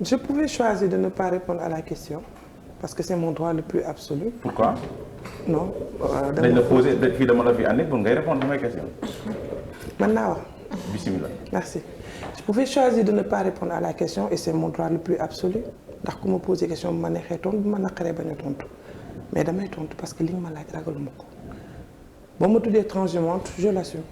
Je pouvais choisir de ne pas répondre à la question parce que c'est mon droit le plus absolu. Pourquoi? Non. dañ la posé fii dama la fi andi pour ngay répondre samay question. mën naa wax. Bismillah. Merci. Je pouvais choisir de ne pas répondre à la question et c'est mon droit le plus absolu ndax ku ma posé question bu ma neexee tontu bu ma naqaree bañ a tontu mais damay tontu parce que li nga ma laaj ragaluma ko boo ma tuddee transhumante je l'assume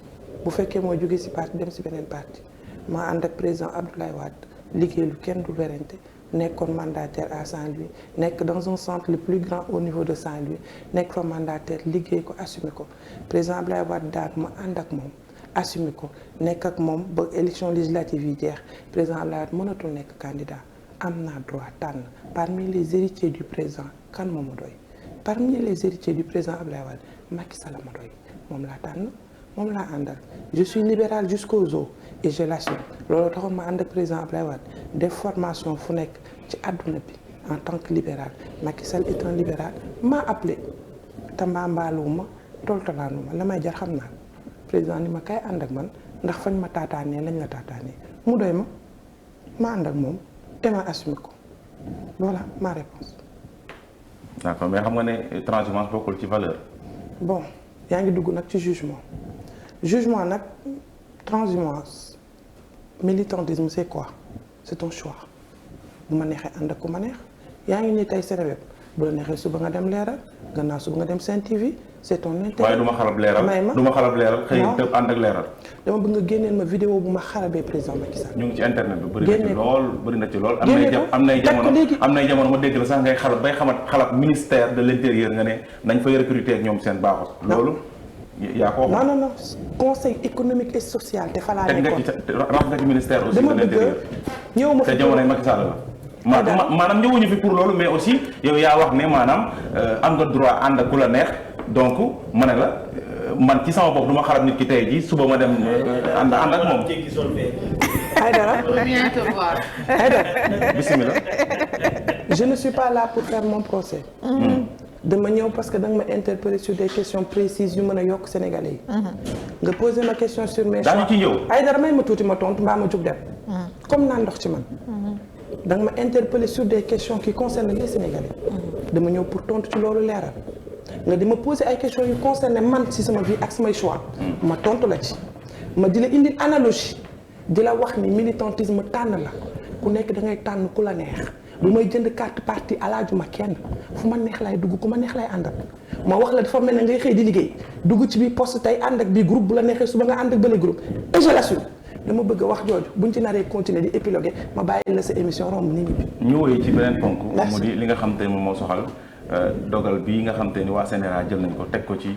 bu fekkee mooy jóge ci parti dem ci beneen parti maa ànd ak président Abdoulaye Wade liggéey lu kenn du werante nekkoon mandataire à Saint-Louis nekk dans un centre le plus grand au niveau de Saint-Louis nekk fa mandataire liggéey ko assumer ko président Abdoulaye Wade daal ma ànd ak moom assumer ko nekk ak moom ba élection législative yi jeex président Abdoulaye Wade mënatul nekk candidat am naa droit tànn parmi les héritiers du président kan moo ma doy parmi les héritiers du président Abdoulaye Wade Macky Sall ma doy moom laa tànn moom laa àndal je suis libéral jusqu'aux os et je l'assume loolu taxoon ma ànd ak président Abdoulaye Wade def formation fu nekk ci àdduna bi en tant que libéral Macky Sall est un libéral m'a appelé tambaambaaluwuma toltalaanuma la may jar xam naa président ni ma kay ànd ak man ndax fañ ma taataanee lañ la taataanee mu doy ma ànd ak moom te ma assumé ko voilà ma réponse. D'accord mais xam nga ne transhumance bokkul ci valeur. Bon yaa ngi dugg nag ci jugement nag transhumance militantisme c'est quoi c'est ton choix bu ma neexee ànd ak ku ma neex yaa ngi nii tey Seneweb bu la neexee suba nga dem leeral gannaaw suba nga dem Sen TV c'est ton intérêt. waaye du ma xalab leeral du ma xalab leeral xëy na ànd ak leeral. dama bëgg nga génneel ma vidéo bu ma xarabee président Macky Sall. ñu ngi ci internet bi bëri na ci lool am nay jamono ma dégg la sax ngay xalab bay xalab ministère de l'intérieur nga ne nañ fay recruter ak ñoom seen baaxut. loolu yaa ko wax. non conseil économique et social te fa laa nekkoon rax nga ci ministère aussi de l'intérieur. ñëw ma fi te jamonoy Macky Sall la. maanaam ñëwuñu fi pour loolu mais aussi yow yaa wax ne maanaam am nga droit ànd ak ku la neex donc ma ne la man ci sama bopp du ma xarab nit ki tey ji suba ma dem ànd ak moom. Aïdara bismillah. Je ne suis pas là pour faire mon procès. dama ñëw parce que da nga ma interpeller sur des questions précises yu mën a yokk Sénégalais yi. nga poser ma question sur mes choix. daañu ci ñëw. Aïdara may ma tuuti ma tontu mbaa ma jug dem. comme naan ndox ci man. da nga ma interpeller sur des questions qui concernent les Sénégalais. dama ñëw pour tontu ci loolu leeral. nga di ma poser ay questions yu concernent man ci sama vie ak samay choix. ma tontu la ci. ma di la indil analogie di la wax ni militantisme tànn la ku nekk da ngay tànn ku la neex bu may jënd carte parti alaajuma kenn fu ma neex laay dugg ku ma neex laay àndal ma wax la dafa mel ne ngay xëy di liggéey dugg ci biir poste tey ànd ak bii groupe bu la neexee suba nga ànd ak bële groupe et je l'assume dama bëgg a wax jooju buñ ci naree continuer di épiloguer ma bàyyi la sa émission romb nit ñi. ñu woy ci beneen ponk. mu di li nga xam te ne moom moo soxal dogal bii nga xam te ni waa Sénégal jël nañ ko teg ko ci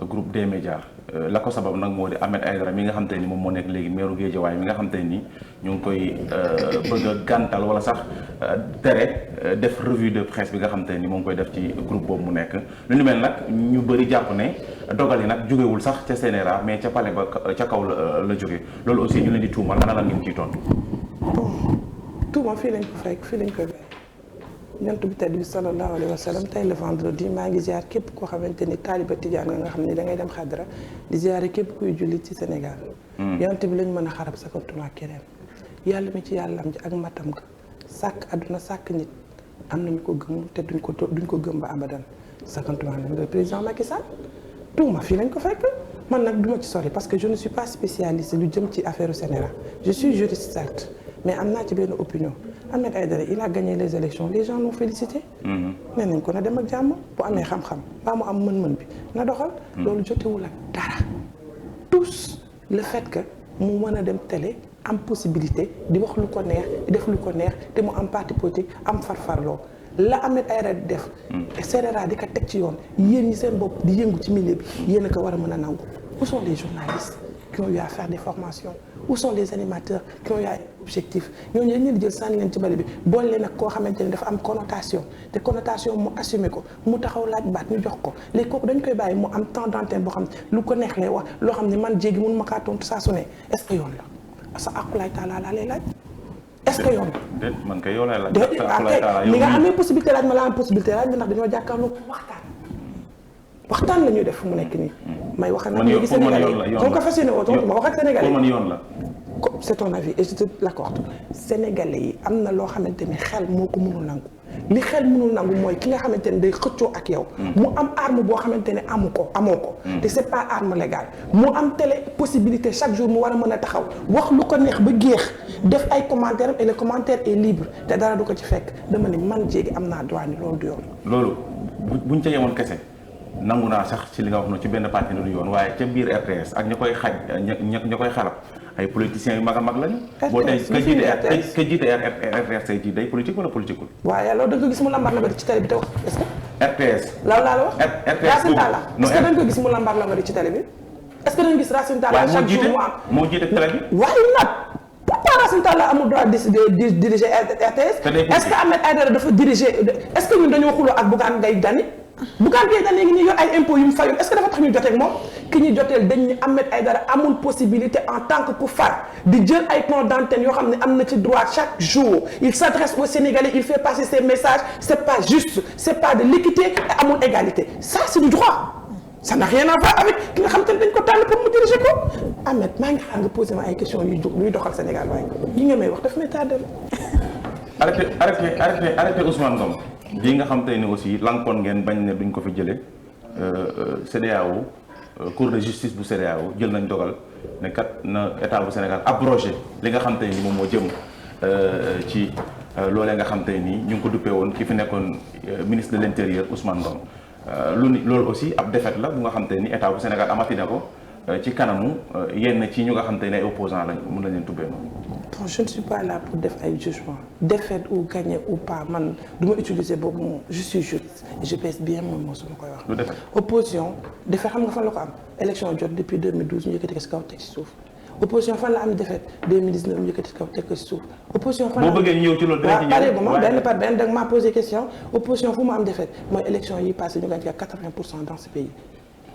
groupe des médias la ko sabab nag moo di Ahmed Aïdara mi nga xam te ni moom moo nekk léegi meeru Guédiawaye mi nga xam te ni ñu ngi koy bëgg a gàntal wala sax tere def revue de presse bi nga xam te ni moom koy def ci groupe boobu mu nekk lu ni mel nag ñu bëri jàpp ne dogal yi nag jógewul sax ca CNRA mais ca palais ba ca kaw la jóge loolu aussi ñu leen di tuumal ana lan ngeen ciy tontu. bon tuuma fii lañ ko fekk fii lañ koy bàyyi ñant bi tedd bi sallallahu alayhi wa sallam tey le vendredi maa ngi ziar képp koo xamante ni taaliba tijaan nga xam ni da ngay dem xadra di ziare képp kuy jullit ci Sénégal. yant bi lañ mën a xarab sakantuma keneen yàlla mi ci yàllam ji ak matam nga sàkk àdduna sàkk nit am nañu ko gëm te duñ ko gëm ba abadan sakantuma le président Macky Sall tuuma fii lañ ko fekk man nag duma ci sori parce que je ne suis pas spécialiste lu jëm ci affaire Sénégal je suis juriste certes mais am naa ci benn opinion Ahmed Aïdara il a gagné les élections les gens l'ont félicité. nee nañ ko na dem ak jàmm bu amee xam-xam ba mu am mën-mën bi na doxal. loolu jotewul ak dara. tous le fait que mu mën a dem télé am possibilité di wax lu ko neex di def lu ko neex te mu am parti politique am farfarloo la Ahmed Aïdara di def. CNRA di ko teg ci yoon yéen ñi seen bopp di yëngu ci milieu bi yéen a ko war a mën a nangu. Où sont les journalistes qui ont eu à faire des formations? Où sont les animateurs qui ont eu un objectif? ñooñu dañ leen di jël sànni leen ci bale bi boole leen ak koo xamante ne dafa am connotation te connotation mu assumé ko mu taxaw laaj baat ñu jox ko léegi kooku dañ koy bàyyi mu am temps d'antenne boo xam ne lu ko neex lay wax loo xam ne man jéegi mun ma kaa tontu saa su ne est-ce que yoon la sa aqulaay taala laa lay laaj est-ce que yoon la. déet man kay yow laay laaj. ni nga amee possibilité laaj ma la am possibilité laaj ma ndax dañoo jàkkaarloo waxtaan la ñuy def fu mu nekk nii. may wax nag léegi Sénégalais yi ko fas yéene woo tontu ma wax ak Sénégalais man yoon la. c'est ton avis et je te l'accorde sénégalais yi am na loo xamante ni xel moo ko mënul nangu li xel mënul nangu mooy ki nga xamante ni day xëccoo ak yow mu am arme boo xamante ne amoo ko te c'est pas arme légale mu am télé possibilité chaque jour mu war a mën a taxaw wax lu ko neex ba géex def ay commentaires et le commentaire est libre te dara du ko ci fekk dama ne man Diégui am naa droit ni loolu du yoon. loolu buñ ca yemoon kese nangu naa sax ci li nga wax noonu ci benn parti du yoon waaye ca biir RTS ak ña koy xaj ña koy xarab ay politiciens yu mag a mag lañu. boo tey ka jiite RTS tey jii day politique wala politiqueul. waaye loolu da nga ko gis mu lambar la ci télé bi te wax est-ce que. RTS. loolu laa la wax. RTS boobu est-ce que da nga ko gis mu lambar la ci télé bi. est-ce que da nga gis Racine Talla chaque jour mu am moo jiite télé bi. waaye nag pourquoi Racine Talla amul droit de diriger RTS. est-ce que Ahmed Aïdara dafa diriger est-ce que ñun dañoo xuloo ak Bougane Gueye Dany. Bougane Gueye Dany ngi nii yor ay impôts yu mu fayul est-ce que dafa tax ñu jotee ak moom ki ñuy joteel dañ ni Ahmed Aïdara amul possibilité en tant que ku far di jël ay temps d'antenne yoo xam ne am na ci droit chaque jour il s'adresse aux Sénégalais il fait passer ses messages c'est pas juste c'est pas de l'équité et amul égalité ça c'est du droit ça n'a rien à voir avec ki nga xam te ne dañ ko tànn pour mu diriger ko Ahmed maa ngi xaar nga posé ma ay questions yuy doxal Sénégal waaye yi nga may wax daf may tardé arrêté Ousmane Ngom bii nga xam te ne aussi lankoon ngeen bañ ne duñ ko fi jëlee CEDEAO cour de justice bu CEDEAO jël nañ dogal ne kat na état bu Sénégal abrogé li nga xam te ni moom moo jëm ci loolee nga xam te ni ñu ngi ko duppee woon ki fi nekkoon ministre de l'intérieur Ousmane Ngom loolu aussi ab défaite la bu nga xam te ni état bu Sénégal amati na ko ci kanamu yenn ci ñu nga xam te ne ay opposants lañ mën nañ leen tubbee noonu. bon je ne suis pas là pour def ay jugement défaite ou gagner ou pas man du ma utiliser boobu moom je suis juriste je pèse bien moom moo su ma koy wax. lu défaite opposition défaite xam nga fan la ko am élection jot depuis 2012 ñu yëkkati ko si kaw teg si suuf opposition fan la am défaite 2019 ñu yëkkati ko teg ko si suuf. opposition fan la boo bëggee ñëw ci loolu dinañ ci ñëw pare gu ma benn par benn da nga maa posé question opposition fu mu am défaite mooy élection yi passé ñu gañ ko 80% dans ce pays.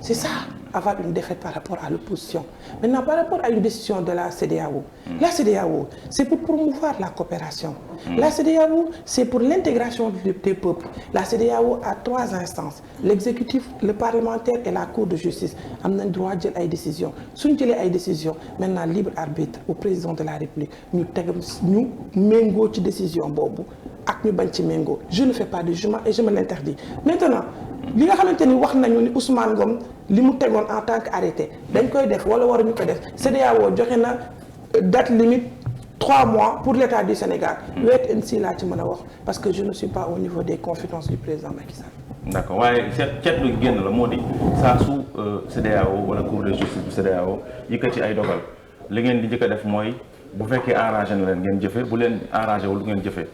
C'est ça, avoir une défaite par rapport à l'opposition. Maintenant, par rapport à une décision de la CEDEAO, la CEDEAO, c'est pour promouvoir la coopération. La CEDEAO, c'est pour l'intégration des peuples. La CEDEAO a 3 instances, l'exécutif, le parlementaire et la cour de justice. Am nañ droit jël ay décisions. Suñ jëlee ay décisions, maintenant libre arbitre au président de la République, ñu tegam ñu méngoo ci décision boobu ak ñu bañ ci méngoo. Je ne fais pas de jugement et je me l'interdis. Maintenant, li nga xamante ni wax nañu ni Ousmane Ngom li mu tegoon en tant qu'arrêté dañ koy def wala waruñu ko def CEDEAO joxe na date limite 3 mois pour l'État du Sénégal. wait and see laa ci mën a wax parce que je ne suis pas au niveau des confidences du président Macky Sall. d'accord waaye ceetlu génn la moo di saa su CEDEAO wala cour de justice bu CEDEAO yëkkati ay dogal li ngeen di njëkk a def mooy bu fekkee arrangé na leen ngeen jëfe bu leen arrangé wul ngeen jëfe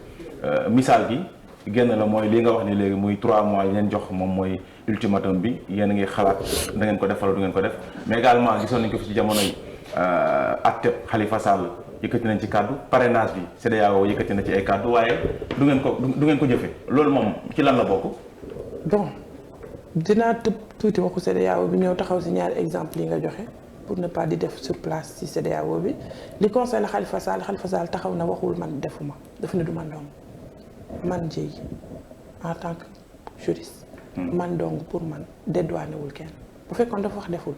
misaal gi. génn la mooy li nga wax ni léegi muy 3 mois yi leen jox moom mooy ultimatum bi yéen a ngi xalaat da ngeen ko def wala du ngeen ko def mais également gisoon nañ ko fi ci jamonoy atteb Khalifa Sall yëkkati nañ ci kàddu parrainage bi CEDEAO yëkkati na ci ay kàddu waaye du ngeen ko jëfe loolu moom ci lan la bokk. bon dinaa tëb tuuti waxu CEDEAO bi ñëw taxaw si ñaari exemple yi nga joxe pour ne pas di def sur place ci CEDEAO bi li concerne Khalifa Sall taxaw na waxul man defuma daf ne du man doom man Diégui en tant que juriste man dong pour man dédouané wul kenn bu fekkoon dafa wax deful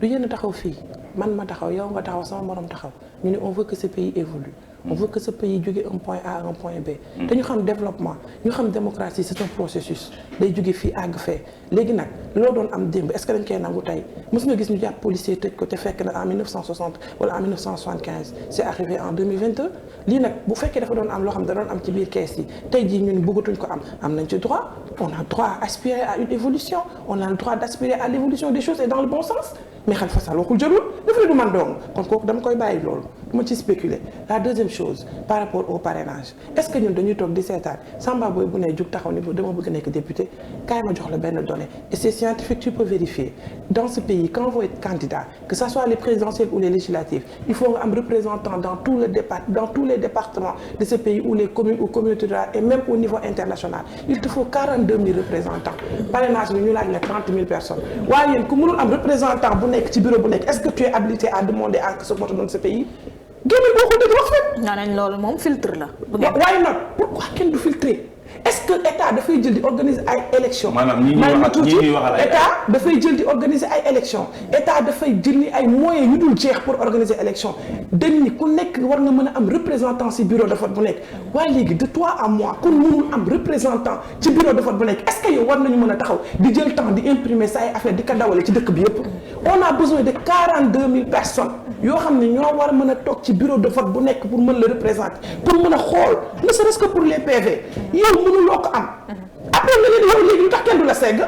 du yéen taxaw fii man ma taxaw yow nga taxaw sama morom taxaw ñu ne on veut que ce pays évolue on veut que ce pays jóge un point A à un point B te ñu xam développement ñu xam démocratie c'est un processus day jóge fii àgg fee léegi nag loo doon am démb est-ce que dañ koy nangu tey mës nga gis ñu jàpp policier tëj ko te fekk na en 1960 wala en 1975 c'est arrivé en 2022 lii nag bu fekkee dafa doon am loo xam da doon am ci biir kees yi tey jii ñun bëggatuñ ko am nañ ci droit on a droit à aspirer à une évolution on a le droit d'aspirer à l'évolution des choses et dans le bon sens mais Khalifa Sall waxul jëlul dafa ne du man dong kon kooku dama koy bàyyi loolu du ma ci spéculer la deuxième chose par rapport au parrainage est-ce que ñun dañuy toog di seetaan Samba Boy bu ne jug taxaw ni dama bëgg nekk député kaay ma jox la benn donnée et c'est scientifique tu peux vérifier dans ce pays quand on veut être candidat que ça soit les présidentielles ou les législatives il faut nga am représentant dans tous les départements de ce pays ou les communes ou communautés rurales et même au niveau international il te faut 42 000 représentants parrainage bi ñu laaj la 30 000 personnes waaye yéen ku mënul am représentant bu nekk ci bureau bu nekk est-ce que tu es habilité à demander à ce qu'on te donne ce pays génn boo ko dëgg wax fekk. nee nañ loolu moom filtre la. waaye nag pourquoi kenn du filtrer est-ce que état dafay jël di organiser ay élections. maanaam ñi ñuy waxal état dafay jël di organiser ay élections état dafay jël ni ay moyens yu dul jeex pour organiser élection dañ ni ku nekk war nga mën a am représentant ci bureau de vote bu nekk waaye léegi de toi à moi kon mënul am représentant ci bureau de vote bu nekk est-ce que yow war nañu mën a taxaw di jël temps di imprimer sa ay affaire di ko dawale ci dëkk bi yëpp on a besoin de 42 000 personnes yoo xam ne ñoo war a mën a toog ci bureau de vote bu nekk pour mën la représenter pour mën a xool ne serait-ce que pour les PV yow mënuloo ko am après nga leen yow léegi lu tax kenn du la segg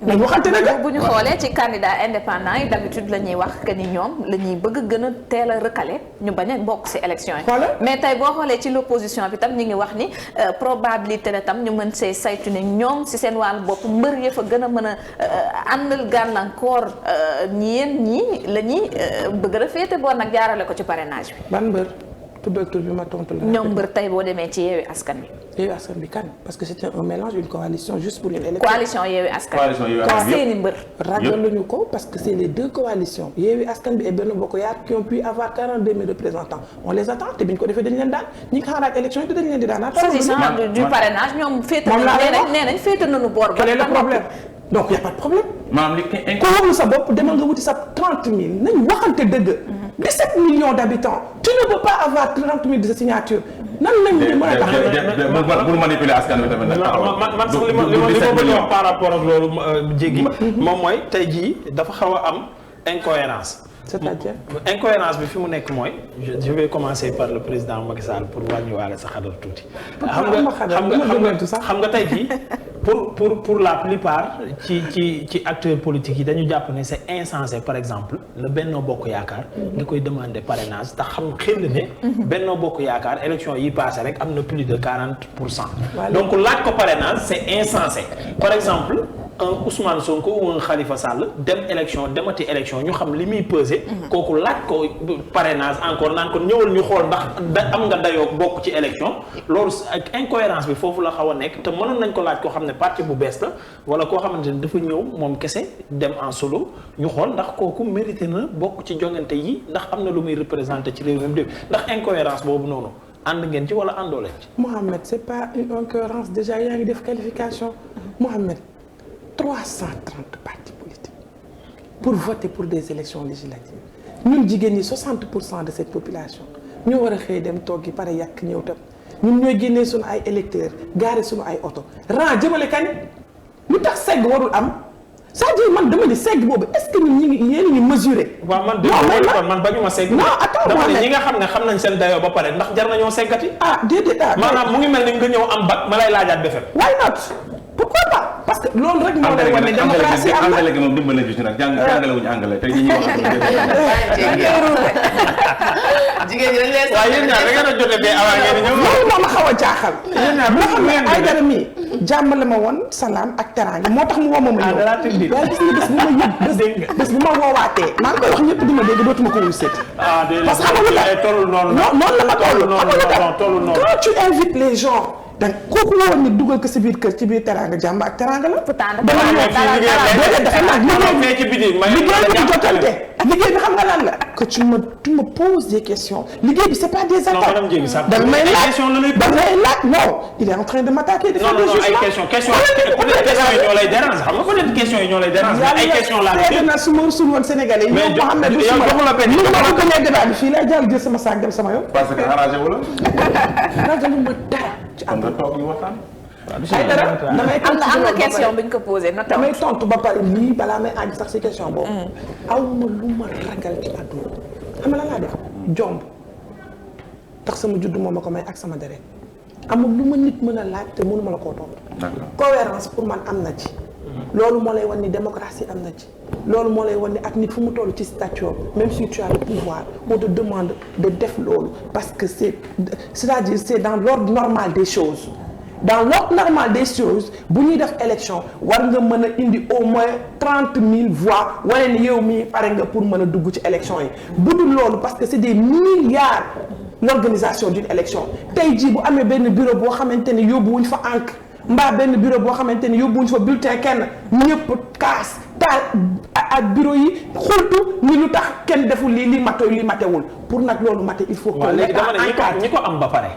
mais waxante na bu ñu xoolee ci candidat indépendant yi d'habitude la ñuy wax que ni ñoom la ñuy bëgg gën a teel a recaler ñu bañ a bokk ci élection yi mais tey boo xoolee ci l'opposition bi tam ñu ngi wax ni probabilité la tam ñu mën see saytu ne ñoom ci seen wàllu bopp mbër ya fa gën a mën a àndal gàllankoor ñii la ñuy bëgg a féete boo nag jaarale ko ci parrainage bi. ban mbër tuddal tur bi ma tontu la. ñoom mbër tey boo demee ci Yewwi Askan Wi. Yewwi Askan Wi kan parce que c'était un mélange une coalition juste pour une élection. coalition Yewwi Askan Wi. seeni mbër. ragaluñu ko parce que c'est les deux coalitions Yewwi Askan Wi et Benno Bokk Yaakaar qui ont pu avoir 42 000 représentants on les attend te bi ñu ko defee dañu leen daan ñi nga xaaraat élection yi te dañu leen di daan. s'agissant du parrainage ñoom féete nañu boor ba. quel est le problème donc y a pas de problème. maanaam li ko wóorul sa bopp demal nga wuti sa 30 000 nañ waxante dëgg. 17 millions d'habitants tu ne peux pas avoir 30 000 de signatures nan lañ mën a taxawee pour manipuler askan wi tamit man sax li ma bëgg a wax par rapport ak loolu jéggi moom mooy tey jii dafa xaw a am incohérence c'est-à-dire incohérence bi fi mu nekk mooy je vais commencer par le président Macky Sall pour wàññiwaale sa xadar tuuti xam nga tey jii pour la plupart ci acteurs politiques yi dañu jàpp ne c'est insensé par exemple le Benno Bokk Yaakaar nga koy demander parrainage te xam xel ne Benno Bokk Yaakaar élection yi passé rek am na plus de 40%. donc laaj ko parrainage c'est insensé par exemple un Ousmane Sonko ou un Khalifa Sall demati élection ñu xam li muy peser. kooku laaj ko parrainage encore naan ko ñëwal ñu xool ndax am nga dayoo bokk ci élection loolu ak incohérence bi foofu la xaw a nekk te mënoon nañ ko laaj koo xam ne parti bu bees la wala koo xamante ne dafa ñëw moom kese dem en solo ñu xool ndax kooku mérité na bokk ci jongante yi ndax am na lu muy représenté ci réew mi ndax incohérence boobu noonu ànd ngeen ci wala àndoo leen ci. Mohamed c'est pas une incohérence déjà yaa ngi def qualification Mohamed 330 partis politiques pour voter pour des élections législatives ñun jigéen ñi 60% de cette population ñoo war a xëy dem toog yi pare yàq ñëw tam ñun ñooy génnee suñu ay électeurs gaare suñu ay oto ran jëmale kañ lu tax segg warul am c'est-à-dire man dama ni segg boobu est-ce que ñun ñi ngi yéen ñu mesurer. waaw man bañu ma segg. non attends dama ne ñi nga xam ne xam nañ seen dayoo ba pare ndax jar nañoo seggati. déedéet maanaam mu ngi mel ni nga ñëw am bac ma lay laajaat BFEM. why not pourquoi pas parce que loolu rek moo lay wane démocratie am na anglais gi moom dimbale ci nag jàngale wuñu anglais te ñi ñuy wax jigéen ñi dañ leen waaw yéen ñaar da ngeen a jotee bee avant ngeen di ñëw loolu moo ma xaw a jaaxal loo xam ne ay dara mii jàmm la ma woon salaam ak teraanga moo tax mu woo ma ñëw waaye gis nga bés bu ma woowaatee maa ngi koy wax ñëpp di ma dégg dootuma ko wuyu seet parce que xam nga tollul noonu noonu la ma tollul noonu quand tu invites les gens donc kooku la woon ni dugal ko si biir kër ci biir teraanga jàmm ak teraanga la. liggéey bi xam nga lan la. que tu me poses des questions liggéey bi c'est pas des attaques. da may laaj non il est en train de m'attaquer. non ay questions yi ñoo lay dérange xam nga peut-être questions yi ñoo lay dérange mais ay questions la. na su ma rusul woon Sénégalais yi. mais yow joxu la peine ma ko nee débat bi fii lay jàll jël sama saak dem sama yoon. parce que arrangé wu la. arrangé wu ma dara. kon nga toog ñu waxtaan. ay dara damay am na question bi ñu ko posé na damay tontu ba pare lii balaa may àgg sax si question boobu. aw ma lu ma ragal ci àdduna xam nga lan laa def jomb tax sama juddu moom ma ko may ak sama deret amul lu ma nit mën a laaj te mënu ma la koo tontu. cohérence pour man am na ci. loolu moo lay wan ni démocratie am na ci. loolu moo lay wan ni ak nit fu mu toll ci statut même si tu as le pouvoir on te demande de def loolu parce que c'est-à-dire c'est dans l'ordre normal des choses. dans l'ordre normal des choses bu ñuy def élection war nga mën a indi au moins 30 000 voix wane ni yow mii pare nga pour mën a dugg ci élection yi bu dul loolu parce que c'est des milliards l'organisation d'une élection tey jii bu amee benn bureau boo xamante ni yóbbuwuñ fa encre mbaa benn bureau boo xamante ni yóbbuwuñ fa bulletin kenn ñëpp kaas taal ak bureau yi xultu ni lu tax kenn deful lii li matewul pour nag loolu mate il faut que léegi dama ne ñi ko am ba pare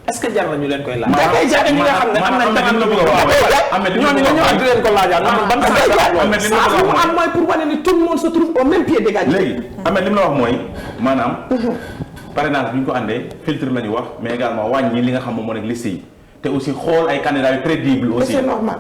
est-ce que jar na ñu leen koy laaj. da koy jafe ñi nga xam ne am nañ la bëgg a wax ñooñu nga ñëwaat di leen ko laajaat ban saa mu am mooy pour wane ni tout le monde se trouve au même pied d'égalité. léegi Ahmed li mu la wax mooy maanaam parrainage bi ñu ko àndee filtre la ñu wax mais également wàññi li nga xam moom moo nekk liste yi te aussi xool ay candidats yu crédible aussi c'est normal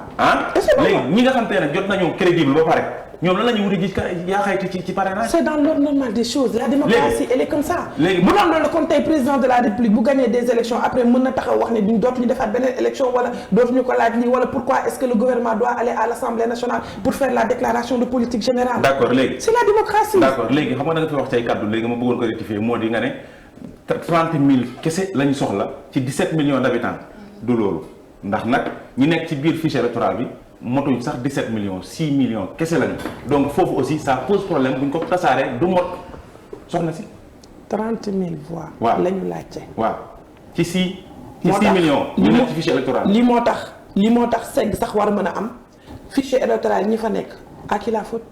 léegi ñi nga xam te ne jot nañu crédible ba pare ñoom lan la ñu wuti gis yaa xayti ci parrainage. c'est dans l'ordre normal des choses la démocratie elle est comme ça. léegi bu doon loolu kon tey président de la république bu gagné des élections après mën na taxaw wax ne duñ dootuñu defaat beneen élection wala dootuñu ko laaj lii wala pourquoi est-ce que le gouvernement doit aller à l'Assemblée nationale pour faire la déclaration de politique générale. d'accord léegi c'est la démocratie. d'accord léegi xam nga da nga fi wax ci ay kàddu léegi ma bëggoon ko rectifier moo di nga ne 30 000 kese la ñu soxla ci 17 millions d'habitants du loolu ndax nag ñi nekk ci biir fichier électoral bi motuñ sax 17 millions 6 millions kese lañu donc foofu aussi ça pose problème bu ñu ko tasaaree du mot soxna si. 30 000 voix. waaw la ñu laajte. waaw ci 6 millions. ñu nekk ci fichier électoral. lii moo tax segg sax war a mën a am fichier électoral ñi fa nekk à qui la faute.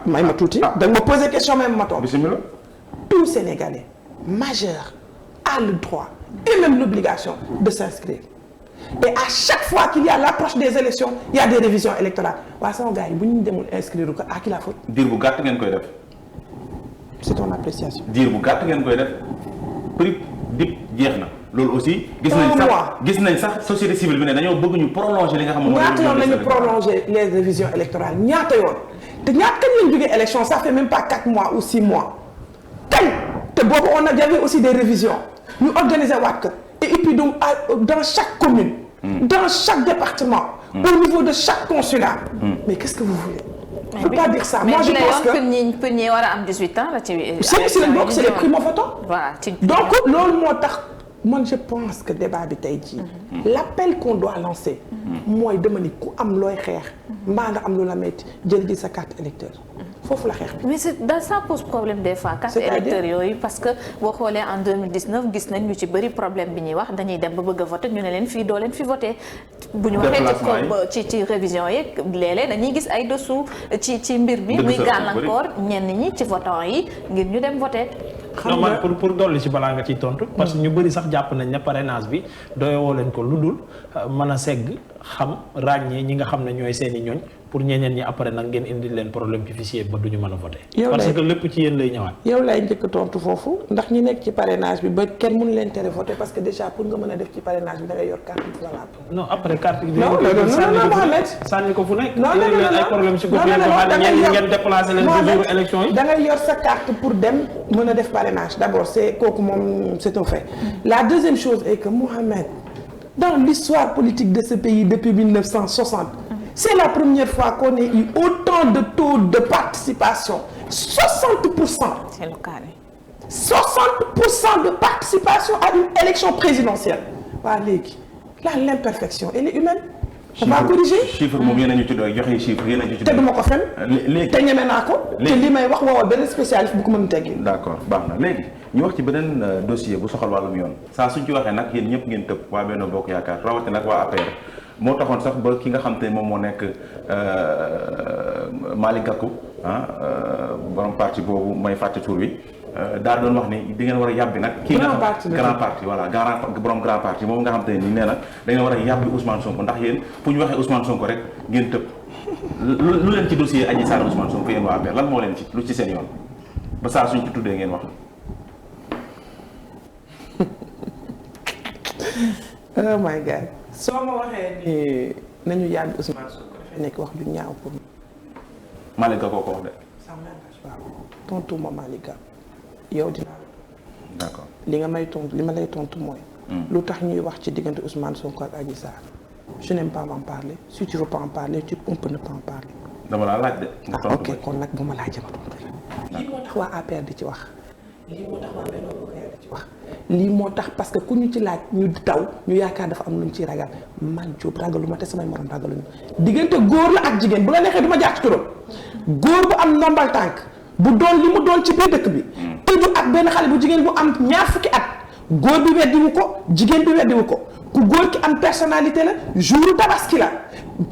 may ma tuuti. da nga ma poser question même ma toog. bismillah. Tout Sénégalais majeur a le droit et même l'obligation de s'inscrire. Et à chaque fois qu'il y a l'approche des élections, il y a des révisions électorales. waaw sama gars yi bu ñu demul inscrire ko à qui la faute. diir bu gàtt ngeen koy def. C'est ton appréciation. diir bu gàtt ngeen koy def prix dip jeex na loolu aussi. gis nañ sax société civile bi ne dañoo bëgg ñu prolonger li nga xam ne. ñaata yoon la ñu prolonger les révisions électorales ñaata yoon te ñaata kañ lañ jógee élection ça fait même pas 4 mois ou 6 mois kañ te boobu on a j'avais aussi des révisions ñu organiser waat ko et puis donc dans chaque commune. dans chaque département. au niveau de chaque consulat. mais qu'est-ce que vous voulez. on peut pas dire ça moi je pense que mais ñi war a am 18 ans la ci. si lañ bokk c'est les primo-votants. voilà donc loolu moo tax man je pense que débat bi tey jii. l'appel qu'on doit lancer. mooy dama ni ku am looy xeex. mbaa nga am lu la metti jël ji sa carte électeur foofu la xeex bi. mais ça pose problème des fois carte électeur yooyu parce que boo xoolee en 2019 gis nañ ñu ci bëri problème bi ñuy wax dañuy dem ba bëgg a voter ñu ne leen fii doo leen fi voter bu ñu waxee ci révision yeeg léeg-léeg dañuy gis ay dessous ci mbir mi muy gàllankoor ñenn ñi ci votant yi ngir ñu dem voter. non man pour dolli ci balaa nga ciy tontu parce que ñu bëri sax jàpp nañ ne parrainage bi doyoo leen ko lu dul mën a segg xam ràññee ñi nga xam ne ñooy seeni ñooñ pour ñeneen ñi après nag ngeen indi leen problème ci fichier ba duñu mën a voter parce que lépp ci yéen lay ñëwaat. yow lay njëkk tontu foofu ndax ñi nekk ci parrainage bi ba kenn mënu leen tere voter parce que déjà pour nga mën a def ci parrainage bi da ngay yor carte valable. non après carte bi. non sànni ko fu nekk. non ay problème ci côté ngeen déplacé leen ci jour élection yi. da ngay yor sa carte pour dem mën a def parrainage d'abord c'est kooku moom c'est un fait. La deuxième chose est que Mohamed dans l'histoire politique de ce pays depuis 1960. C'est la première fois qu'on ait eu autant de taux de participation 60%. C'est le cas. 60% de participation à une élection présidentielle. waa léegi là l'imperfection elle est humaine. on va corriger. chiffre moom yéen a ñu tudd joxe chiffre yéen a ñu tudd. te duma ko fen. léegi te ñeme naa ko. te li may wax woowal beneen spécialiste bu ko mën a teggi. d'accord baax na léegi ñu wax ci beneen dossier bu soxal wàllum yoon saa suñ ci waxee nag yéen ñëpp ngeen tëb waa Benno Bokk Yaakaar rawatina nag waa APR. moo taxoon sax ba ki nga xam te ne moom moo nekk Malick Gakou borom parti boobu may fàtte tur bi daal doon wax ni di ngeen war a yàbbi nag. kii nga xam grand parti voilà borom grand parti moom nga xam te ne nii nee na da ngeen war a yàbbi Ousmane Sonko ndax yéen fu ñu waxee Ousmane Sonko rek ngeen tëb lu leen ci dossier Adji Sarr Ousmane Sonko yéen waa APR lan moo leen ci lu ci seen yoon ba saa suñ ci tuddee ngeen wax. oh my God. soo ma waxee ni nañu yàgg Ousmane Sonko dafay nekk wax ju ñaaw pour. Malick Gakou ko wax de. ça m'intéresse pas tontu ma Malick Gakou yow dinaa. d'accord li ma lay tontu mooy. lu tax ñuy wax ci diggante Ousmane Sonko ak Adji Sarr. je n'aime pas en parler si tu veux pas en parler on peut ne pas en parler. dama laa laaj de. ok kon nag bu ma laajee ma tontu la. lii moo tax waa APR di ci wax. lii moo tax waa Benno Bokk Yaakaar di ci wax. lii moo tax parce que ku ñu ci laaj ñu daw ñu yaakaar dafa am lu ñu ciy ragal man Diop ragaluma te samay morom ragaluñu diggante góor la ak jigéen bu la neexee du ma jaar ci turam góor bu am ndombal tànk bu doon li mu doon ci biir dëkk bi tëju ak benn xale bu jigéen bu am ñaar fukki at góor bi weddiwu ko jigéen bi weddiwu ko ku góor ki am personnalité la jour tabaski la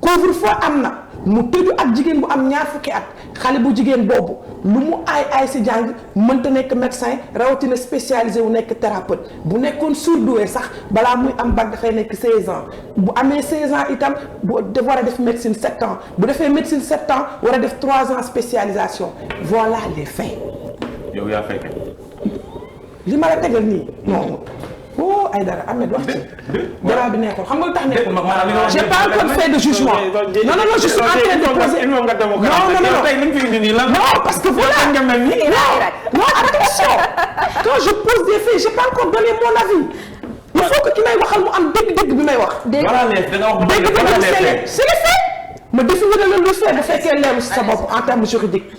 couvre-feu am na mu tëju ak jigéen bu am ñaar fukki at xale bu jigéen boobu lu mu aay si jàng mënta nekk médecin rawatina spécialisé wu nekk thérapeute bu nekkoon surdoué sax balaa muy am bac dafay nekk 16 ans bu amee 16 ans itam bu war a def médecine 7 ans bu defee médecine 7 ans war a def 3 ans spécialisation voilà les faits. yow yaa fekke. li ma la tegal nii non. oh Aïdara Ahmed wax ci débat bi nekkul xam nga lu tax nekkul. j'ai pas encore fait de jugement. non non non je suis en train de poser. non parce que voilà. non attention. quand je pose des faits j'ai pas encore donné mon avis. il faut que ki may waxal mu am dégg-dégg bi may wax. dégg-dégg c'est les faits. ma définir la lu fait bu fekkee leeru si sa bopp en termes juridiques.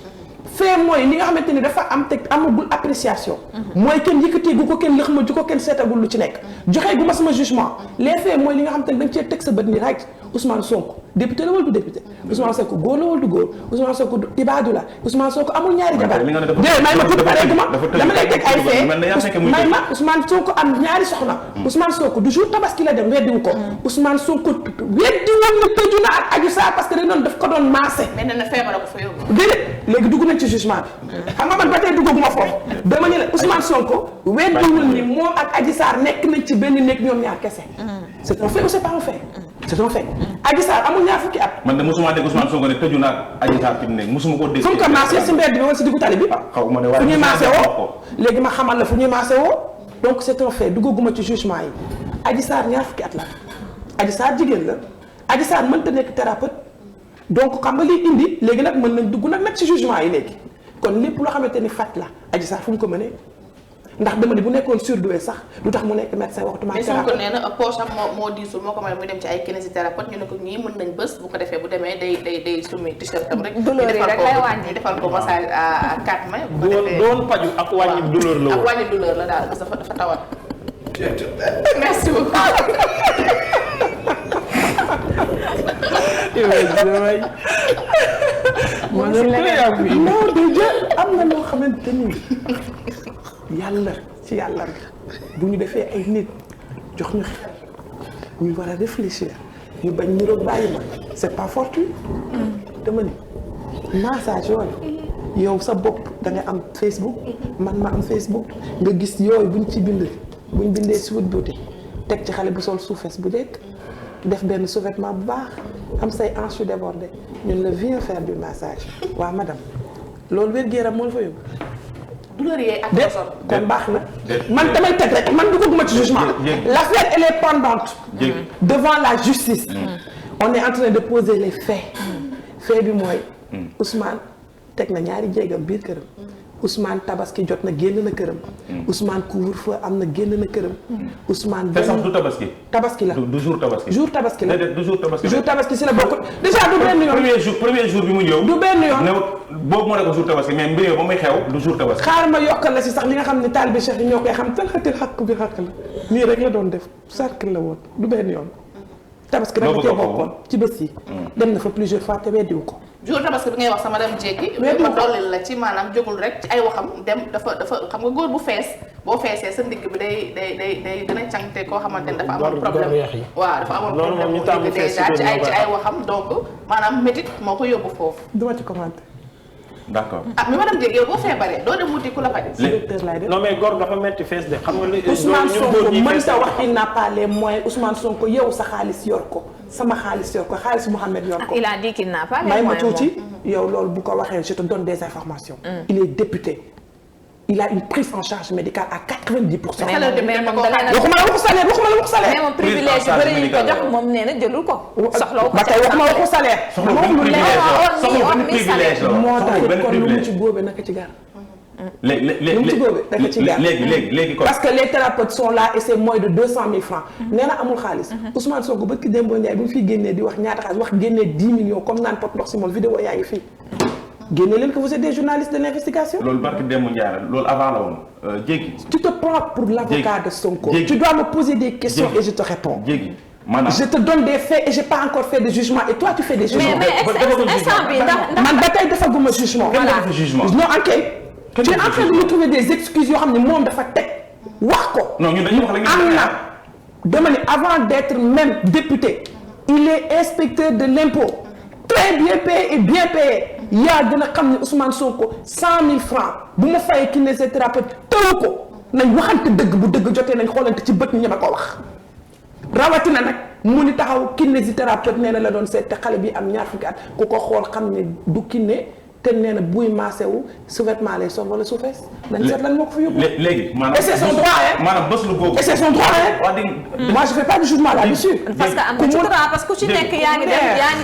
fait mooy li nga xamante ni dafa am teg amagul appréciation. mooy kenn yëkkatee gu ko kenn lëx ma ju ko kenn seetagul lu ci nekk. joxe gu ma sama jugement les faits mooy li nga xamante ni da nga cee teg sa bët ni rek Ousmane Sonko député la wala du député Ousmane Sonko góor la wala du góor Ousmane Sonko ibaadu la Ousmane Sonko amul ñaari jabar. déedéet may ma tudd pare gu ma dama lay teg ay faits may ma Ousmane Sonko am ñaari soxna. Ousmane Sonko du jour tabaski la dem weddiwu ko. Ousmane Sonko weddiwoon na tëju na ak Adji Sarr parce que dañ doon daf ko doon maase. mais nee na feebar ko fa yóbbu. déedéet léegi dugg nañ ci jugement bi. xam nga man ba tey duggaguma foofu. dama ne la Ousmane Sonko weddiwul ni moom ak Adji Sarr nekk nañ ci benn néeg ñoom ñaar kese. c'est un fait ou c'est pas un fait. c'est un fait. Adji Sarr amul ñaar fukki at. man de mosuma dégg Ousmane Sonko ne tëju na ak Adji Sarr fi mu nekk mosuma ko dégg. fu mu ko maasee si mbedd bi wala si diggu tali bi. xaw ma ne fu ñuy maasee woo léegi ma xamal la fu ñuy maasee woo donc c'est un fait duggaguma ci jugement yi Adji Sarr ñaar fukki at la Adji Sarr jigéen la Adji Sarr mënta nekk thérapeute donc xam nga liy indi léegi nag mën nañ dugg nag ci jugement yi léegi kon lépp loo xamante ni fat la Adji Sarr fu mu ko mënee ndax dama ni bu nekkoon surdoué sax lu tax mu nekk médecin waxtuma mais Sonko nee na poche am moo diisul moo ko may muy dem ci ay kinésithérapeute ñu ne ko ñii mën nañ bës bu ko defee bu demee day summi t-shirt am rek. douleur yi rek lay wàññi ñu defal ko massage à 4 mains. bu ko defee doon paju ak wàññi douleur la woon ak wàññi douleur la daal parce que dafa tawat. merci beaucoup. non déjà am na loo xamante ni yàlla ci yàlla bu ñu defee ay nit jox ñu xel ñu war a réfléchir ñu bañ ñu roog bàyyi ma c'est pas fortuit dama ni massage yooyu yow sa bopp da nga am Facebook man ma am Facebook nga gis yooyu buñ ci buñ bindee Sweet Beauty teg ci xale bu sol suufees bu dekk def benn sous-vêtement bu baax am say hanches yu débordé ñun la viens faire du massage waaw madame loolu wér-gu-yaram moo la fa yóbbu. douleur yi ak kon baax na man damay teg rek man dugguma ci jugement l'affaire elle est pendante devant la justice on est en train de poser les faits fait bi mooy Ousmane teg na ñaari jéegam biir këram Ousmane tabaski jot na génn na këram Ousmane couvre-feu am na génn na këram Ousmane te sax du tabaski tabaski la du jour tabaski jour tabaski la du jour tabaski jour tabaski si la bokk déjà du benn yoon premier jour bi mu ñëw du benn yoon ne boobu moo ne ko jour tabaski mais mbir ba muy xew du jour tabaski xaar ma yokkal la si sax li nga xam ne taalibe Cheikh yi ñoo koy xam talxatil xaq bi xaq la nii rek la doon def cercle la woon du benn yoon tabaski rek cee bokkoon ci bés yi dem na fa plusieurs fois te weddiwu ko jour tabaski bi ngay wax sama dem jékki ma dollil la ci maanaam jógul rek ci ay waxam dem dafa xam nga góor bu fees boo feesee sa ndigg bi day gën a càngte koo xamante ne dafa amoon problème waaw dafa amoon problème mu ndigg déjà ci ay waxam donc maanaam métit moo ko yóbbu foofu duma ci commenté d'accord mais madame Dieng yow boo feebaree doo dem wuti ku la faj non mais góor dafa metti fees de xam nga Ousmane Sonko mën ta wax il n'a pas les moyens Ousmane Sonko yow sa xaalis yor ko sama xaalis yor ko xaalis Mouhamed yor ko il a dit qu'il n'a pas les may ma moyens tuuti yow loolu bu ko waxee je te donne des informations il est député il a une prise en charge médicale à 90%. waxuma la waxu salaire waxuma la waxu salaire. mais moom privilège yu bëri yi ko jox moom nee na jëlul ko. soxla ko ba tey waxuma waxu salaire. soxla benn privilège la moo tax kon lu mu ci góobe naka ci gar. léegi parce que les thérapeutes sont là et c'est moins de 200 000 francs. nee na amul xaalis. Ousmane Sonko ba ki Demba Ndiaye bu ñu fiy génnee di wax ñaata xaalis wax génnee 10 millions comme naan pot ndox si moom vidéo yaa ngi fii. génne leen que vous êtes des journalistes de l'investigation. loolu barki Demba Ndiaye loolu avant la woon Diegui. tu te prends pour l'avocat de Sonko. tu dois me poser des questions et je te réponds. Diegui maanaam je te donne des faits et j'ai pas encore fait de jugement et toi tu fais des jugements. mais instant bi man ba tey defaguma jugement. non ok. tu es en train de me trouver des excuses yoo xam ne moom dafa teg wax ko. non ñun dañuy wax la ñu. am na dama ne avant d'être même député il est inspecteur de l'impôt très bien payé et bien payé yaa gën a xam ne Ousmane Sonko 100 000 francs bu ma fayee kinésithérapeute taw ko nañ waxante dëgg bu dëgg jotee nañ xoolante ci bët ñu ñeme ko wax rawatina nag mu ni taxaw kinésithérapeute nee na la doon seet te xale bi am ñaar fukki at ku ko xool xam ne du kiné te nee na buy maasé wu sous-vêtement lay sol wala suufees. nañ seet lan moo ko fi yóbbu. léegi maanaam et c'est son droit hein. maanaam bés lu boobu. et c'est son droit hein. moi je fais pas de jugement là-dessus. parce que am na ci droit parce que ku ci nekk yaa ngi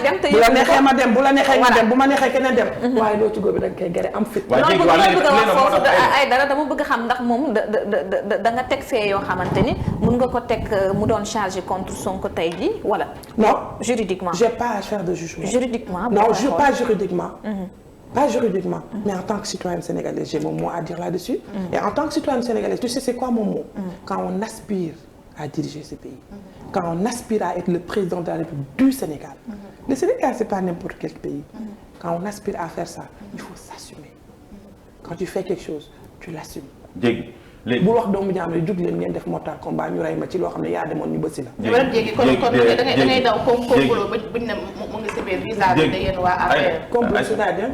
dem te bu la neexee ma dem bu la neexee nga dem bu ma neexee keneen dem. waaye loo ci góob bi da nga koy gërëm am fit. waaye loolu bëgg a wax foofu ay dara dama bëgg xam ndax moom da nga teg fee yoo xamante ni mun nga ko teg mu doon chargé contre Sonko tey jii wala. non juridiquement. j'ai pas à faire de jugement. juridiquement non pas juridiquement. Pas juridiquement, mais en tant que citoyenne sénégalaise, j'ai mon mot à dire là-dessus. Et en tant que citoyenne sénégalaise, tu sais c'est quoi mon mot? Quand on aspire à diriger ce pays, quand on aspire à être le président de la République du Sénégal. Le Sénégal, c'est pas n'importe quel pays. Quand on aspire à faire ça, il faut s'assumer. Quand tu fais quelque chose, tu l'assumes. Jéggi léegi bu wax doomu jaam yi jug leen ngeen def mortal combat ñu rey ma ci loo xam ne yaa demoon ñu bësi la. jéggi kon da ngay daw complot buñ ne mu ngi si biir visa bi da yéen waa APR. complot c'est-à-dire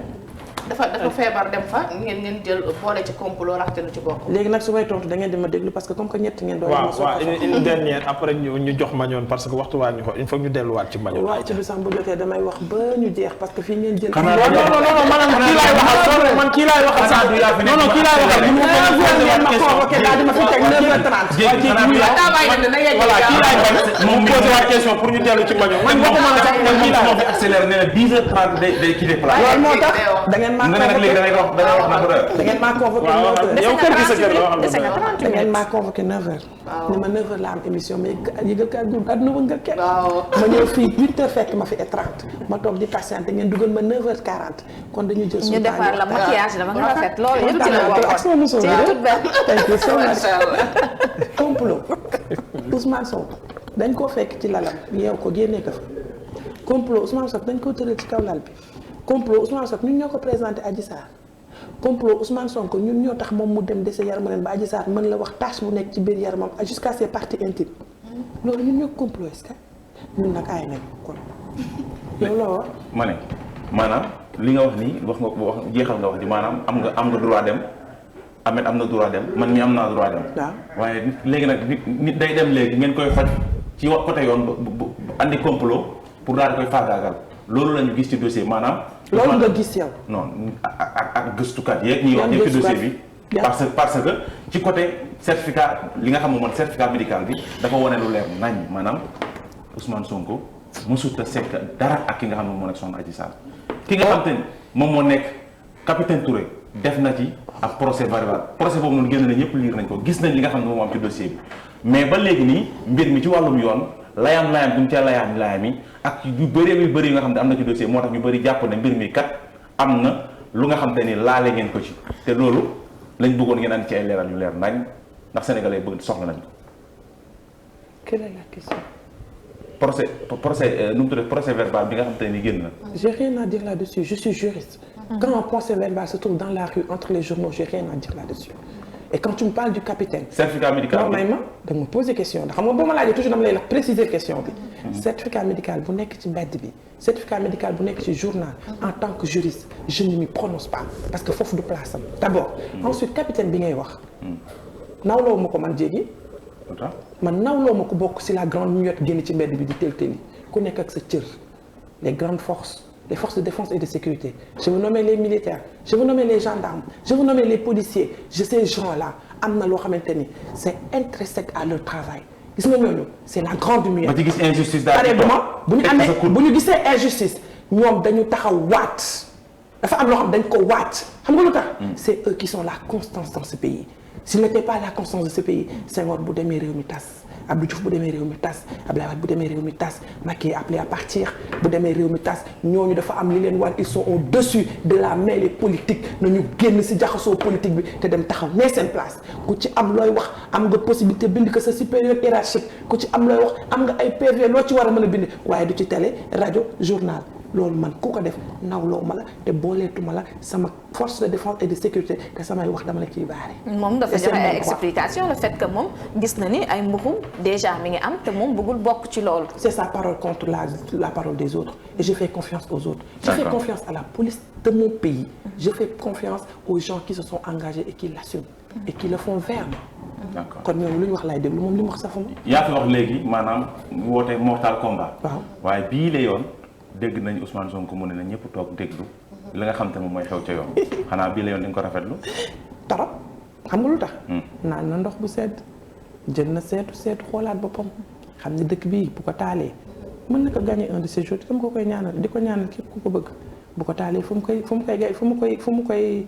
dafa feebar dem fa ngeen jël boole ci complot raxte lu ci bokk. léegi nag su may tontu da ngeen di ma déglu parce que comme que ñett ngeen doon. waaw une dernière après ñu jox Mañoon parce que waxtu waa ñu ko il faut ñu delluwaat ci Mañoon. waaw ci bi sax bu jotee damay wax ba ñu jeex parce que fii ngeen jël. non man kii laay waxal non kii laay waxal mu convoqué daal di ma fi teg 9h30. moom posé waat question pour ñu dellu ci Mañoon man waxuma la sax man kii laay wax accéléré nee na 10h30 day quitté place. loolu moo tax da ngeen maa convoqué yow kër gi sa kër la wax da ngeen maa convoqué 9h. ni ma 9h la am émission mais yëgal ka àdduna wëngal kenn. ma ñëw fii 8h fekk ma fi et 30 ma toog di patienté ngeen dugal ma 9h40 kon dañu jël suñu temps ñu defar la maquillage dama nga rafet loolu yëpp ci la bokkoon ci toute belle. complot Ousmane Sonko dañ koo fekk ci lalam yeew ko génnee ko fa complot Ousmane Sonko dañ koo tëral ci kaw lal bi complot Ousmane Sonko ñun ñoo ko présenté Adji Sarr complot Ousmane Sonko ñun ñoo tax moom mu dem dese yaramam ba Adji Sarr mën la wax tâche bu nekk ci biir yaramam jusqu'à ses parties intimes loolu ñun ñoo ko complot est-ce que ñun nag aay nañ kon yow loo wax. ma ne maanaam li nga wax nii wax nga wax jeexal nga wax di maanaam am nga droit dem Ahmed am na droit dem man mi am naa droit dem. waaw waaye léegi nag nit day dem léegi ngeen koy faj ci wax côté yoon bu andi complot pour daal di koy faagaagal loolu la ñu gis ci dossier maanaam. loolu nga gis yow. non ak gëstukat yeeg ñuy wax ñëpp ci dossier bi. parce que ci côté certificat li nga xam ne moom certificat médical bi dafa wane lu leer nañ maanaam Ousmane Sonko mësut a sekk dara ak ki nga xam ne moo nekk soxna Adji Sarr ki nga xam te ni moom moo nekk capitaine Touré def na ci ab procès verbal procès boobu noonu génn na ñëpp liir nañ ko gis nañ li nga xam ne moom am ci dossier bi mais ba léegi nii mbir mi ci wàllum yoon layam duñ ca layam yi ak yu bëri nga xam ne am na ci dossier moo tax ñu bëri jàpp ne mbir mi kat am na lu nga xam te ni laale ngeen ko ci te loolu lañ bëggoon ngeen andi ci ay leeral yu leer nañ ndax sénégalais bëgg soxla nañ ko. Quelle est la question? procès nu mu tudd procès verbal bi nga xam te ni génn na. J'ai rien à dire là-dessus, je suis juriste. Quand un procès verbal se trouve dans la rue entre les journaux, j'ai rien à dire là-dessus. Et quand tu me parles du capitaine. certificat médical normalement da nga ma poser question ndax xam nga boo ma laajee toujours dama lay wax préciser question bi. certificat médical bu nekk ci mbedd bi certificat médical bu nekk ci journal en tant que juriste je ne m'y prononce pas parce que foofu du place am d'abord. ensuite capitaine bi ngay wax. nawloo ma ko man jéegi. man nawloo ma ko bokk si la grande muette génn ci mbedd bi di teel ku nekk ak sa cër les grandes forces. Les forces de défense et de sécurité. Je veux nommer les militaires, je veux nommer les gendarmes, je veux nommer les policiers. Ces gens-là, c'est intrinsèque à leur travail. C'est la grande muette. ba ci gis injustice daal bu ñu gisee injustice ñoom dañu taxaw waat dafa am loo xam dañ ko waat xam nga lu tax. C'est eux qui sont la constance dans ce pays. S'ils n'étaient pas la constance de ce pays, Senghor bu demee réew mi tas. Abdou Diouf bu demee réew mi tas Abdoulaye Wade bu demee réew mi tas Macky est appelé à partir bu demee réew mi tas ñooñu dafa am li leen war ils sont au-dessus de la mêlée politique nañu génn ci jaxasoo politique bi te dem taxaw nee seen place ku ci am looy wax am nga possibilité bind ko sa supérieur hiérarchique ku ci am looy wax am nga ay PV loo ci war a mën a bind waaye du ci télé rajo journal loolu man ku ko def nawloo ma la te booleetuma la sama force de défense et de sécurité te samay wax dama la ciy baare. moom dafa joxe ay explication le fait que moom gis na ni ay mbuxum déjà mi ngi am te moom bëggul bokk ci loolu. c'est sa parole contre la parole des autres et je fais confiance aux autres. Je fais confiance à la police de mon pays. Je fais confiance aux gens qui se sont engagés et qui l'assument et qui le font vers moi. d'accord kon ñoom lu ñu wax laay déglu moom li mu wax sax moom. yaa fi wax léegi maanaam woote mortal combat. waaw waaye bii la yoon dégg nañ Ousmane Sonko mu ne na ñëpp toog déglu li nga xam te moom mooy xew ca yoon xanaa bii la yoon di nga ko rafetlu. torop xam nga lu tax. naan na ndox bu sedd jël na seetu xoolaat boppam xam ne dëkk bii bu ko taalee mën na ko gagner un de ces jours dama ko koy ñaanal di ko ñaanal képp ku ko bëgg bu ko taalee fu mu koy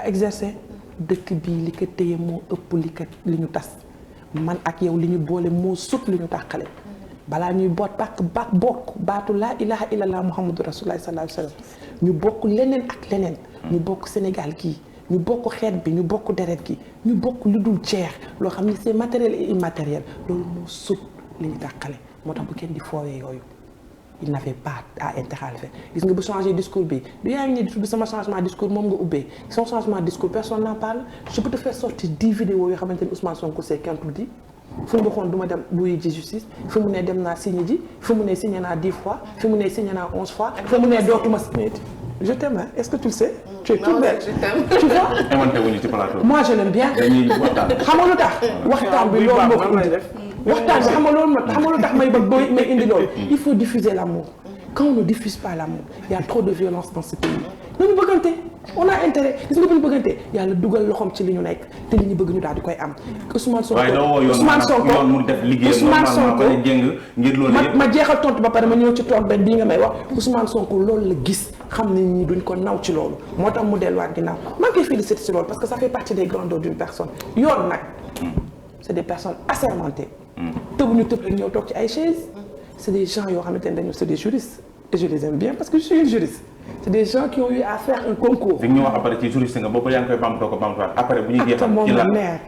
exercer. dëkk bii li ko téye moo ëpp li ñu tas man ak yow li ñu boole moo sut li ñu tàqale balaa ñuy boot bokk baatu laa ilaha illallah muhammadu rasulullah sallallahu alayhi wa sallam ñu bokk leneen ak leneen ñu bokk Sénégal gii ñu bokk xeet bi ñu bokk deret gi ñu bokk lu dul jeex loo xam ne c'est matériel et immatériel loolu moo sut li ñu tàqale moo tax bu kenn di foowee yooyu il n'avait pas à interroger gis nga bu changer discours bi du yaa ngi ne di tudd sama changement discours moom nga ubbee son changement discours personne n'en parle je peux te faire sortir 10 vidéos yoo xamante ni Ousmane Sonko c'est qu'introduit fu mu waxoon du ma dem wuyu ji justice fi mu ne dem naa signé ji fi mu ne signé naa 10 fois fi mu ne signé naa 11 fois fi mu ne dootuma signé je t'aime est-ce que tu le sais. tu es toute belle tu vois. inventé wuñu ci plateau. moi je l'aime bien. dañuy waxtaan. xam nga lu tax. waxtaan bi loolu moo ko indi. waxtaan bi xam nga loolu moo tax xam nga lu tax may bëgg may indi loolu. il faut diffuser l'amour. Quand on ne diffuse pas l'amour, il y a trop de violence dans ce pays. nañu bëggante on a intérêt gis nga bu ñu bëggante yàlla dugal loxoom ci li ñu nekk te li ñu bëgg ñu daal di koy am. Ousmane Sonko yoon mu def liggéeyam normalement ngir loolu yëpp ma jeexal tontu ba pare ma ñëw ci tontu benn bii nga may wax Ousmane Sonko loolu la gis xam ne ñi duñ ko naw ci loolu moo tax mu delluwaat ginnaaw maa ngi koy féliciter ci loolu parce que ça fait partie des grandeurs d'une personne yoon nag c'est des personnes assermentées. tëbuñu tëb rek ñëw toog ci ay chaises. c'est des gens yoo xamante ne dañu c'est des juristes et je les aime bien parce que je suis une juriste. c'est des gens qui ont eu à faire un concours. di ñu wax après ci juriste nga boobu yaa ngi koy bamtoo ko bamtuwaat après bu ñuy jeexal ci la mère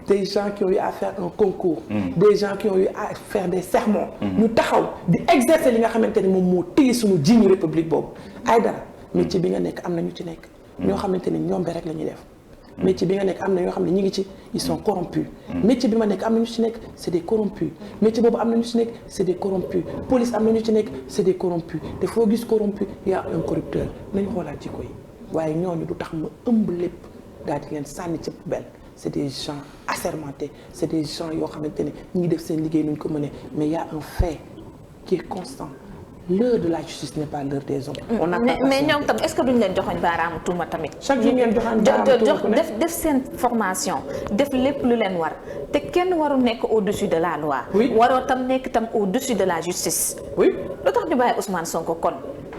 des gens qui ont eu à faire un concours. des gens qui ont eu à faire des sermons. ñu taxaw di exercer li nga xamante ni moom moo téye suñu jiñu république boobu. ay dara métier bi nga nekk am na ñu ci nekk. ñoo xamante ni ñoom bi rek la ñuy def. métier bi nga nekk am na ñoo xam ne ñu ngi ci ils sont corrompus. métier bi ma nekk am na ñu ci nekk c'est des corrompus. métier boobu am na ñu ci nekk c'est des corrompus. police am na ñu ci nekk c'est des corrompus te foo gis corrompu y a un corrupteur nañu xoolaat jikko yi waaye ñooñu du tax ma ëmb lépp daal di leen sànni ci poubelle c'est des gens assermentés c'est des gens yoo xamante ne ñu ngi def seen liggéey nu ñu ko mënee mais y a un fait qui est constant. L'heure de la justice n'est pas l'heure des hommes. on a mais ñoom tam est-ce que duñ leen joxoñ baaraamu tuuma tamit. chaque jour ngeen joxoñ baaraamu tuuma def seen formation def lépp lu leen war te kenn warul nekk au-dessus de la loi. oui waroo tam nekk tam au-dessus de la justice. oui lu tax ñu bàyyi Ousmane Sonko kon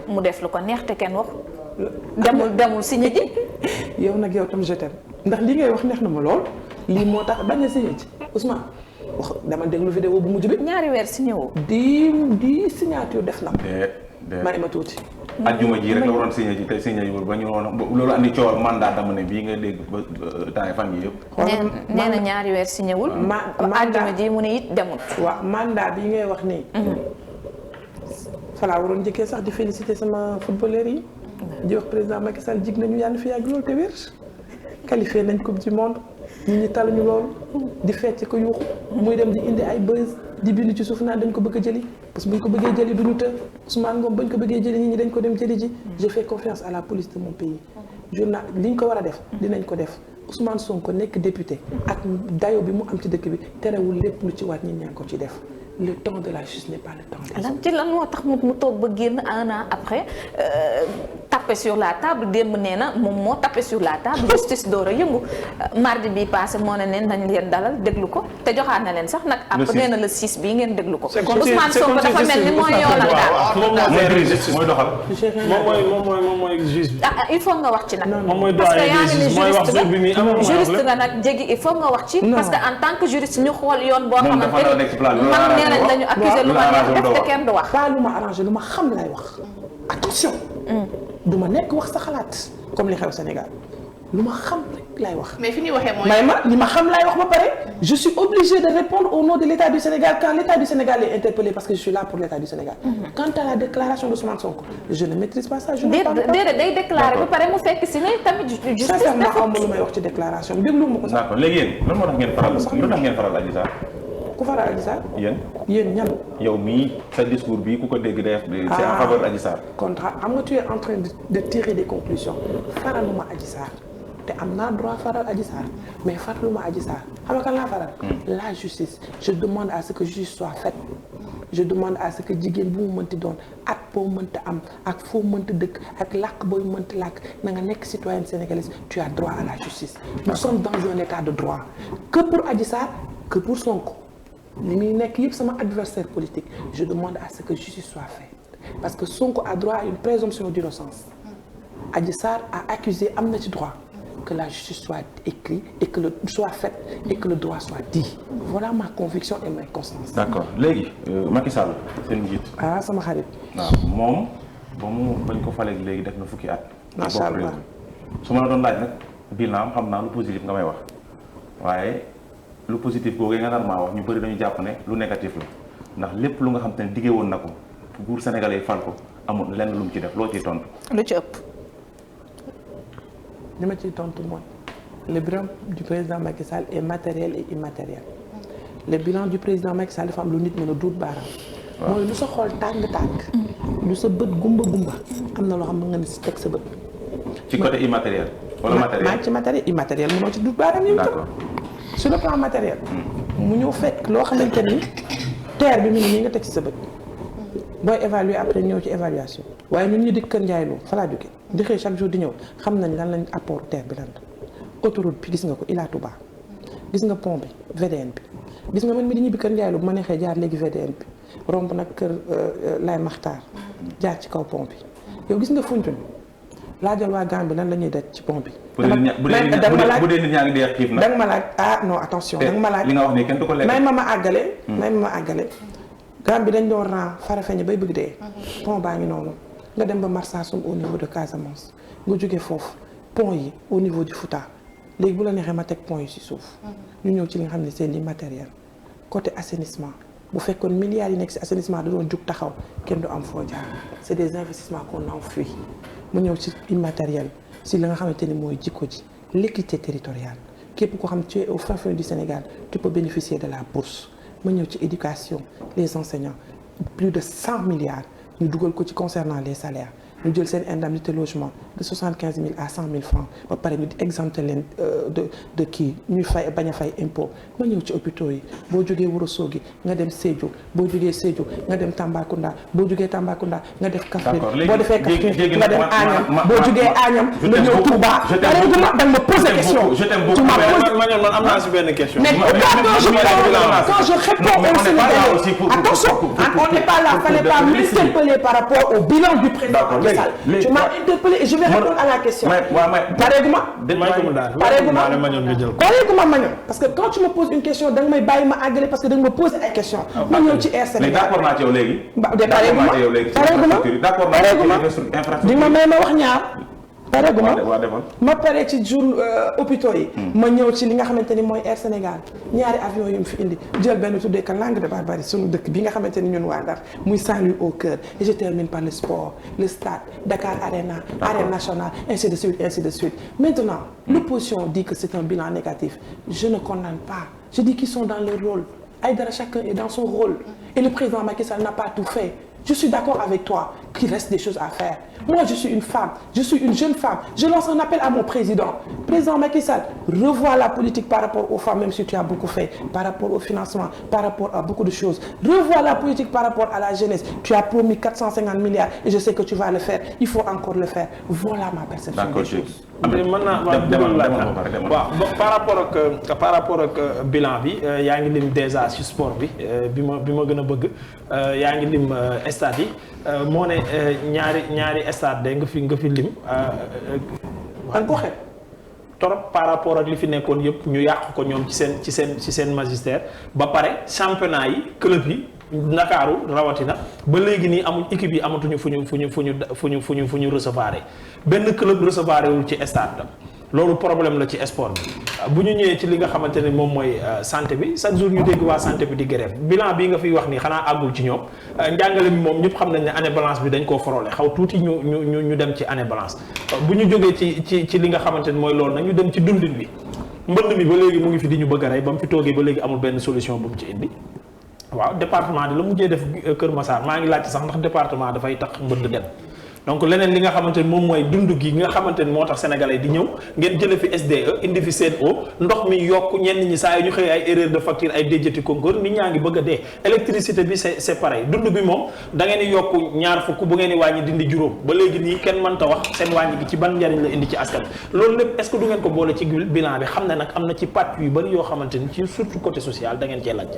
mu def lu ko neex te kenn waxu. demul signé ji. yow nag yow tam je t'aime ndax li ngay wax neex na ma lool lii moo tax bañ a signé ji Ousmane. wax dama déglu vidéo bu mujj bi. ñaari weer signé woo. di signature def na ko. may ma tuuti. ajjuma ji rek la waroon signé ji tey signé ji ba ñu woon loolu andi coow mandat dama ne bii nga dégg ba temps fan yi yëpp. nee na ñaari weer signé wul. ajjuma ji mu ne it demul. waaw mandat bi ngay wax nii. falaa waroon njëkkee sax di féliciter sama footballeur yi. di wax président Macky Sall jig nañu yàlla fi yàgg loolu te wér. qualifié nañ coupe du monde. nit ñi taluñu loolu di fecc ko yuuxu muy dem di indi ay buzz di bind ci suuf naan dañ ko bëgg a jëli parce que buñ ko bëggee jëli duñu të Ousmane Ngom bañ ko bëggee jëli nit ñi dañ ko dem jëli ji. je fais confiance à la police de mon pays. journal liñ ko war a def dinañ ko def Ousmane Sonko nekk député ak dayo bi mu am ci dëkk bi terewul lépp lu ci waat ñi ñaa ngi ko ci def. le temps de la justice n'est pas le temps des hommes. ci lan moo tax mu toog ba génn un an après taper sur la table démb nee na moom moo taper sur la table justice door a yëngu mardi bi passé moo ne neen nañ leen dalal déglu ko te joxaat na leen sax nag. après nee na le 6 bii ngeen déglu ko. Ousmane Sonko dafa mel ni mooy yoonal daal. mooy doxal. moom mooy juge bi. il faut nga wax ci nag. moom mooy doyen des juges mooy wax jour bi muy am juriste nga nag jéggi il faut nga wax ci. parce que en tant que juriste ñu xool yoon boo xamante ni nee nañ lañu accusé lu ma neex def te kenn du wax. pas lu ma arrangé lu ma xam lay wax. attention. du ma nekk wax sa xalaat comme li xew Sénégal lu ma xam rek laay wax. mais fi ñuy waxee mooy. may ma li ma xam laay wax ba pare je suis obligée de répondre au nom de l'État du Sénégal quand l'État du Sénégal est interpellé parce que je suis là pour l'État du Sénégal. Quant à la déclaration de Ousmane Sonko je ne maîtrise pas ça. je ne parle pas déedéet day déclaré ba pare mu fekk si ne tamit justice. sincèrement amul lu may wax ci déclaration bi déglu ma ko sax. d'accord léegi yéen lan moo tax ngeen faral lu tax ngeen faral Adji Sarr. ku faral Adji Sarr. yéen ñan. yow mii sa discours bi ku ko dégg def c'est en faveur Adji Sarr. contrat xam nga tu es en train de tirer des conclusions faraluma Adji Sarr te am naa droit faral Adji Sarr mais faraluma Adji Sarr xam nga kan laa faral. la justice je demande à ce que justice soit faite je demande à ce que jigéen bu mu mënti doon ak boo mënta am ak foo mënta dëkk ak làkk booy mënta làkk na nga nekk citoyenne sénégalaise tu as droit à la justice. nous sommes dans un état de droit que pour Adji Sarr que pour Sonko. li muy nekk yëpp sama adversaire politique je demande à ce que justice soit faite parce que Sonko a droit à une présomption d'innocence Adji Sarr a accusé am na ci droit que la justice soit écrite et que le soit faite et que le droit soit dit voilà ma conviction et ma constance. d'accord léegi Macky Sall seen njiit. sama xarit. waaw moom ba mu bañ ko falee léegi def na fukki at. macha allah su ma la doon laaj nag bilan xam naa lu positif nga may wax waaye. lu positif googu nga naan maa wax ñu bëri dañu jàpp ne lu négatif la ndax lépp lu nga xam te ne diggee woon na ko nguur sénégalais yi fal ko amul lenn lu mu ci def loo ciy tontu. lu ci ëpp. li ma ciy tontu mooy le bilan du président Macky Sall est matériel et immatériel le bilan du président Macky Sall dafa am lu nit mën a duut baaraam. mooy lu sa xool tàng-tàng. lu sa bët gumba am na loo xam ne nga ne si teg sa bët. ci côté immatériel. wala matériel maa ngi ci matériel immatériel mënoo ci duut baaraam yow. d'accord. sur le plan matériel. mu ñëw fekk loo xamante ni terre bi mu ngi nii nga teg ci sa bët. booy évaluer après ñëw ci évaluation waaye ñun ñu di Kër Ndiaye Lo fa laa jógee di xëy chaque jour di ñëw xam nañ lan lañ apport terre bi lan la. autoroute bi gis nga ko Ila Touba gis nga pont bi VDN bi gis nga man mi di ñibbi Kër Ndiaye Lo bu ma neexee jaar léegi VDN bi romb nag kër Lay Maxtaar jaar ci kaw pont bi yow gis nga Foundiougne laajal waa Gambie lan la ñuy daj ci pont bi. bu dee nit ñaa ngi dee xiif nag. da nga ma laaj non attention. da nga ma laaj li nga wax nii kenn du ko lekk. may ma ma àggale. Gambie dañ doon ran Farafeñe bay bëgg dee. pont baa ngi noonu nga dem ba Marsassoum au niveau de Casamance nga jógee foofu pont yi au niveau du Fouta léegi bu la neexee ma teg pont yi ci suuf. ñu ñëw ci li nga xam ne c'est l'immatériel côté assainissement bu fekkoon milliards yi nekk ci assainissement da doon jug taxaw kenn du am foo jaar c'est des investissements qu'on enfuit mu ñëw ci immatériel si la nga xamante ni mooy jikko ji l'équité territoriale képp koo xam tu es au fin fond du Sénégal tu peux bénéficier de la bourse ma ñëw ci éducation les enseignants plus de 100 milliards ñu dugal ko ci concernant les salaires ñu jël seen indemnité logement de 75 000 à 100 000 francs ba pare ñu exempté leen de kii ñuy fay bañ a fay impôt ma ñëw ci hôpitaux yi boo jógee Ourossogui nga dem Sédhiou boo jógee Sédhiou nga dem Tambacounda boo jógee Tambacounda nga def Kaffrine boo defee Kaffrine nga dem Agnam boo jógee Agnam nga ñëw Touba da nga ma poser question tu m'as posé man am naa si benn question mais quand je réponds aux Sénégalais attention on n'est pas là fallait pas m'interpeller par rapport au bilan du président Macky Sall tu m'as interpellé et je vais répondre à la question pareeguma ma ñëw parce que quand tu me poses une question da nga may bàyyi ma àggale parce que da nga ma poser ay questions ma ñëw ci Air Sénégal d'accord naa ci yow léegi pareeguma di ma may ma wax ñaar pareeguma ma pare ci jour hôpitaux yi ma ñëw ci li nga xamante ni mooy Air Sénégal ñaari avion yu mu fi indi jël benn tuddee ka Langue de Barbarie sunu dëkk bi nga xamante ni ñun waa Ndar muy Saint-Louis au cœur et je termine par le sport le stade Dakar Arena Arène Nationale ainsi de suite maintenant l'opposition dit que c'est un bilan négatif je ne condamne pas je dis qu'ils sont dans leur rôle Aïdara chacun est dans son rôle et le président Macky Sall n'a pas tout fait je suis d'accord avec toi qu'il reste des choses à faire. Moi, je suis une femme, je suis une jeune femme. Je lance un appel à mon président. Président Macky Sall, revois la politique par rapport aux femmes, même si tu as beaucoup fait, par rapport au financement, par rapport à beaucoup de choses. Revois la politique par rapport à la jeunesse. Tu as promis 450 milliards et je sais que tu vas le faire. Il faut encore le faire. Voilà ma perception des choses. par rapport ak bilan bi yaa ngi lim déjà ci sport bi bi ma gën a bëgg yaa ngi lim stade yi moo ne ñaari stade de nga fi lim an ko xeeb torop par rapport ak li fi nekkoon yëpp ñu yàq ko ñoom ci seen magistère ba pare championnat yi club yi Ndakaaru rawatina ba léegi nii amul équipe yi amatuñu fu ñu recevoir benn club recevoir wul ci stade loolu problème la ci sport bi bu ñu ñëwee ci li nga xamante ne moom mooy santé bi chaque jour ñu dégg waa santé bi di grève bilan bii nga fiy wax nii xanaa àggul ci ñoom njàngale bi moom ñëpp xam nañ ne année blanche bi dañ koo frôlé xaw tuuti ñu dem ci année blanche bu ñu jógee ci li nga xamante ne mooy loolu nag ñu dem ci dundin bi mbënd mi ba léegi mu ngi fi di ñu bëgg a rey ba mu fi toogee ba léegi amul benn solution bu mu ci indi waaw département di la mujjee def Kër Massar maa ngi laajte sax ndax département dafay tax mbënd dem donc leneen li nga xamante ni moom mooy dund gi nga xamante ni moo tax sénégalais di ñëw ngeen jële fi SDE indi fi Sen'Eau ndox mi yokk ñenn ñi saa yu ñu xëy ay erreur de facture ay déjjati concours nit ñaa ngi bëgg a dee électricité bi c'est pareil dund bi moom da ngeen di yokk ñaar fukk bu ngeen di wàññi dindi juróom ba léegi nii kenn mënta wax seen wàññi gi ci ban njariñ la indi ci askan loolu lépp est-ce que du ngeen ko boole ci bilan bi xam ne nag am na ci pàcc yu bëri yoo xamante ni ci surtout côté social da ngeen cee laaj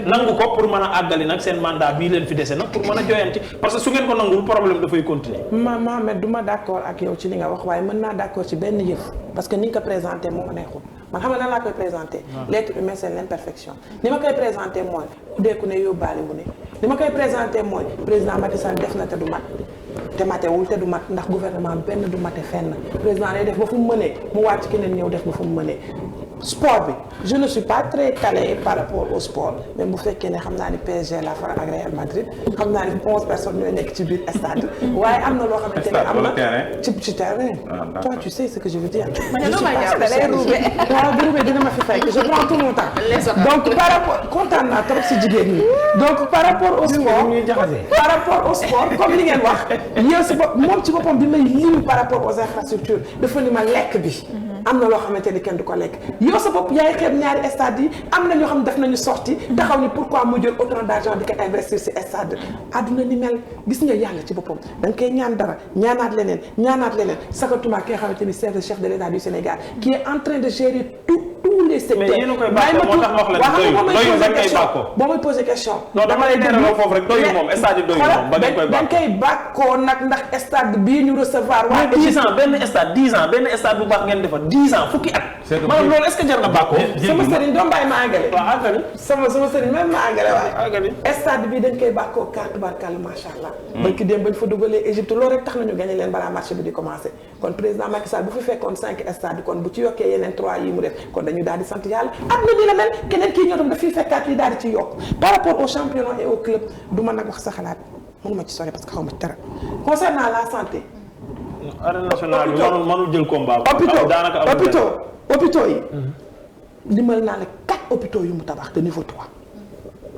nangu ko pour mën a àggali nag seen mandat bii leen fi dese nag pour mën a joyanti parce que su ngeen ko nangul problème dafay continuer Mohamed du ma d'accord ak yow ci li nga wax waaye mën naa d'accord ci benn yëf parce que ni nga ko présenté moo neexul man xam nga nan laa koy présenté l'être humain c'est l'imperfection ni ma koy présenté mooy uddeeku ne yóbbaale wu ne ni ma koy présenté mooy président Macky Sall def na te du mat te matewul te du mat ndax gouvernement benn du mate fenn président lay def ba fu mu mënee mu wàcc keneen ñëw def ba fu mu mënee sport bi je ne suis pas très calé par rapport au sport même bu fekkee ne xam naa ni PSG la fara ak Real Madrid xam naa ni 11 personnes ñooy nekk ci biir stade waaye am na loo xamante ne am na ci terrain toi tu sais ce que je veux dire waaw bu rubee dina ma fi fekk je prends tout mon temps donc par rapport kontaan naa trop si jigéen ñi donc par rapport au sport comme li ngeen wax yow si bopp moom ci boppam bi may lim par rapport aux infrastructures dafa ni ma lekk bi am na loo xamante ni kenn du ko lekk yow sa bopp yaay xeeb ñaari stade yi am na ñoo xam ne def nañu sorti taxaw ni pourquoi mu jël autant d'argent di ko investir si stade adduna ni mel gis nga yàlla ci boppam da nga koy ñaan dara ñaanaat leneen sakatuma ki nga xamante ni c'est le chef de l'État du Sénégal qui est en train de gérer tous les secteurs. mais yéen a koy bàq moo tax wax la boo may posé question. non dama lay neeraloo foofu rek doyu moom stade doyu moom ba ngeen koy bàq. da nga koy bàkkoo nag ndax stade bii ñu recevoir. waa 10 ans benn stade 10 ans benn stade bu baax ngeen defar 10 ans fukki at. maanaam loolu est-ce que jar na bàkkoo. sama sëriñ doo bàyyi ma àggale. waaw àggali. sama sëriñ même ma àggale waaye. àggali stade bii dañ koy bàkkoo carte barkal macha allah. bañ ki dem bañ fa dugalee Égypte loolu rek tax nañu gagné leen balaa marché bi di commencé kon président Macky Sall bu fi fekkoon 5 stades kon bu ci yokkee yeneen 3 yi mu def kon dañu daal di sant yàlla am na ni la mel keneen kii ñoo tam daf fiy fekkaat yi daal di ci yokk par rapport au championnat et au club du ma nag wax sa xalaat mënuma ci sori parce que xaw ma ci dara concernant la santé. arène nationale bi mënul jël combat. hôpitaux yi. limal naa la 4 hôpitaux yu mu tabax de niveau 3.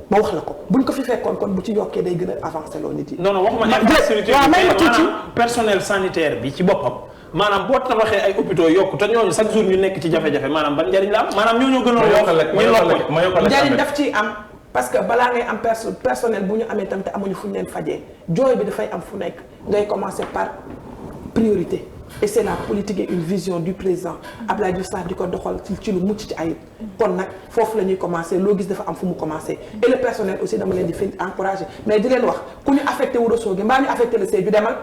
ma wax la ko buñ ko fi fekkoon kon bu ci yokkee day gën a avancé loo nit yi. non waxuma infrastructure bi personnel sanitaire bi ci boppam. maanaam boo tabaxee ay hôpitaux yokku te ñooñu chaque jour ñu nekk ci jafe-jafe maanaam ban njariñ la am maanaam ñooñu gënoon yokk njariñ daf ciy am parce que balaa ngay am personnel bu ñu amee tam te amuñu fu ñu leen fajee jooy bi dafay am fu nekk ngay commencer par priorité et c'est la politique et une vision du président Abdoulaye Diouf Sarr di ko doxal ci lu mucc ci ayib kon nag foofu la ñuy commencer loo gis dafa am fu mu commencer et le personnel aussi dama leen di fi encourager mais di leen wax ku ñu affecté Ouro Sogui mbaa ñu affecté le Sédhiou demal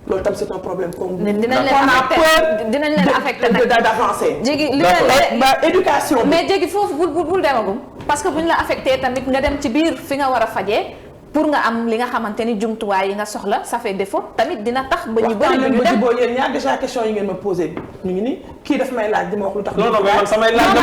loolu tam c'est un problème comme dinañ leen affecté nag d'avancer jéegi li leen éducation mais jéegi foofu bul demagum parce que bu ñu la affecté tamit nga dem ci biir fi nga war a fajee pour nga am li nga xamante ni jumtuwaay yi nga soxla ça fait défaut tamit dina tax ba ñu bëri ñu dem boo yéen ñaar déjà question yi ngeen ma posé ñu ngi nii kii daf may laaj di ma wax lu tax non man samay laaj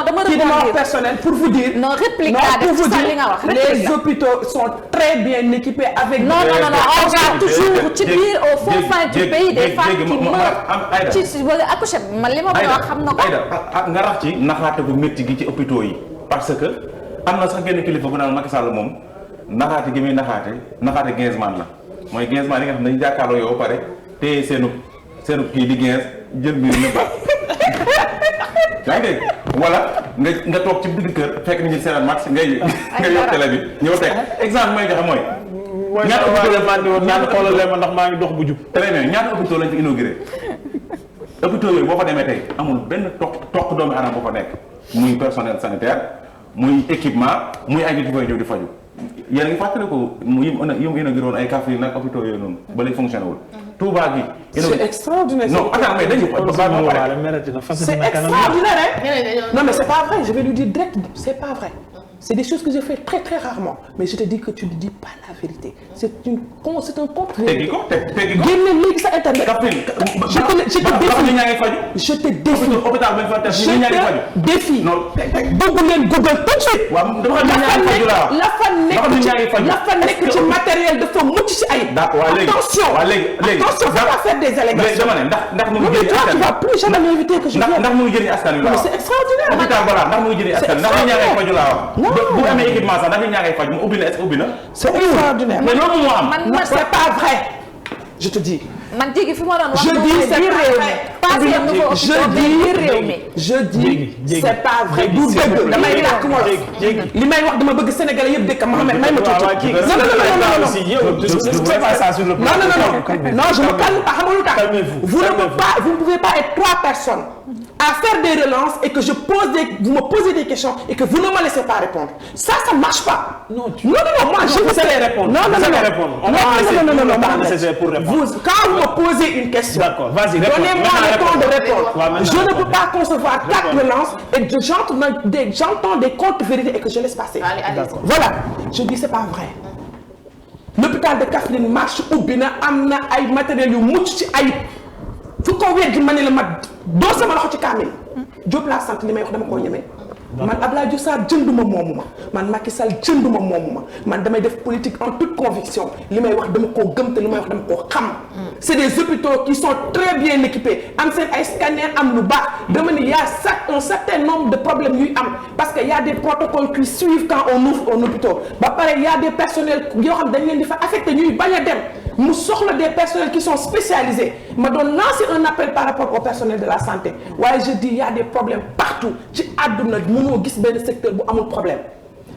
dama kii dama wax personnel pour vous dire non réplique def ci sax li nga wax les hôpitaux sont très bien équipés avec non on va toujours ci biir au fond fin du pays des femmes qui meurent ci wala accouché man li ma bëgg wax xam na ko nga rax ci naxaate bu métti gi ci hôpitaux yi parce que am na sax genn kilifa bu naan Macky Sall moom naxaate gi muy naxaate Gainsman la mooy Gainsman yi nga xam ne dañu jàkkaarloo yow ba pare téye seenu kii di Gains jël mbir mi ba yaa ngi dégg wala nga toog ci digg kër fekk nañu seen match ngay yor télé bi ñëw teg exemple may joxe mooy. ñaata hôpitaux lañ fa woon naan xoolal ma ndax maa ngi dox bu jub. très bien ñaata hôpitaux lañ fi inauguré hôpitaux yooyu boo fa demee tey amul benn toq doomu aadama boo fa nekk muy personnel sanitaire muy équipement muy ay nit yu fay ñëw di faju yéen a ngi fàttaliku mu inauguré woon ay Kaffrine nag hôpitaux yooyu noonu ba léegi fonctionné wul. Touba gi. c'est extraordinaire. non attends mais dañu c'est extraordinaire. Non mais c'est pas vrai je vais lui dire direct c'est pas vrai c'est des choses que je fais très très rarement mais je te dis que tu ne dis pas la vérité c'est un contre-vérité. teggi ko génne léegi sa internet. je te défie hôpital bañ fa def ñi ñaa ngi faju défie bëgg leen Google tout de suite. waaw dama xam ne ñaa ngi faju la fa nekk ci matériel dafa mucc ci ay. attention attention ça va faire des allégations. dama ne ndax mu ngi jëriñ askan wi tu vas plus jamais m'inviter que je vienne. ndax mu ngi jëriñ askan wi la c'est extraordinaire. hôpital voilà ndax mu ngi jëriñ askan wi ndax ñi ñaa ngi faju laa wax. bu amee équipement sax ndax ñi ñaa ngi faju mu ubbi na est-ce que ubbi na. c'est extraordinaire. mais loolu moo am. non c'est pas vrai. je te dis. man jigi fi ma doon wax. je dis c'est pas vrai. du dëgg damay làkk wolof. li may wax dama bëgg Sénégalais yëpp dëkk Mohamed may ma tuuti. non je me calme pas xam nga lu tax. vous ne pouvez pas être 3 personnes à faire des relances et que vous me posez des questions et que vous ne me laissez pas répondre. Ça marche pas. Non moi je vous sais répondre. Non quand vous me posez une question. D'accord, vas-y, donnez-moi le temps de répondre. Je ne peux pas concevoir 4 relances et j'entends des contre-vérités et que je laisse passer. Voilà, je dis c'est pas vrai. L'hôpital de Kaffrine marche ubbi na am na ay matériels yu mucc ci ayib fu ko weddi ma ne la ma doo sama loxo ci kaamil Diop laa sant li may wax dama koo ñemee. man Abdoulaye Diouf Sarr jënduma moomu ma man Macky Sall jënduma moomu ma man damay def politique en toute conviction li may wax dama koo gëm te li may wax dama koo xam. c'est des hôpitaux qui sont très bien équipés am seen ay scanner am lu baax dama ne y a un certain nombre de problèmes yuy am parce que y a des protocoles qui suivent quand on ouvre un hôpital ba pare y a des personnels yoo xam dañ leen di fa affecté ñuy bañ a dem mu soxla des personnels qui sont spécialisés ma doon lancer un appel par rapport au personnel de la santé waaye je dis y a des problèmes partout ci àdduna mënoo gis benn secteur bu amul problème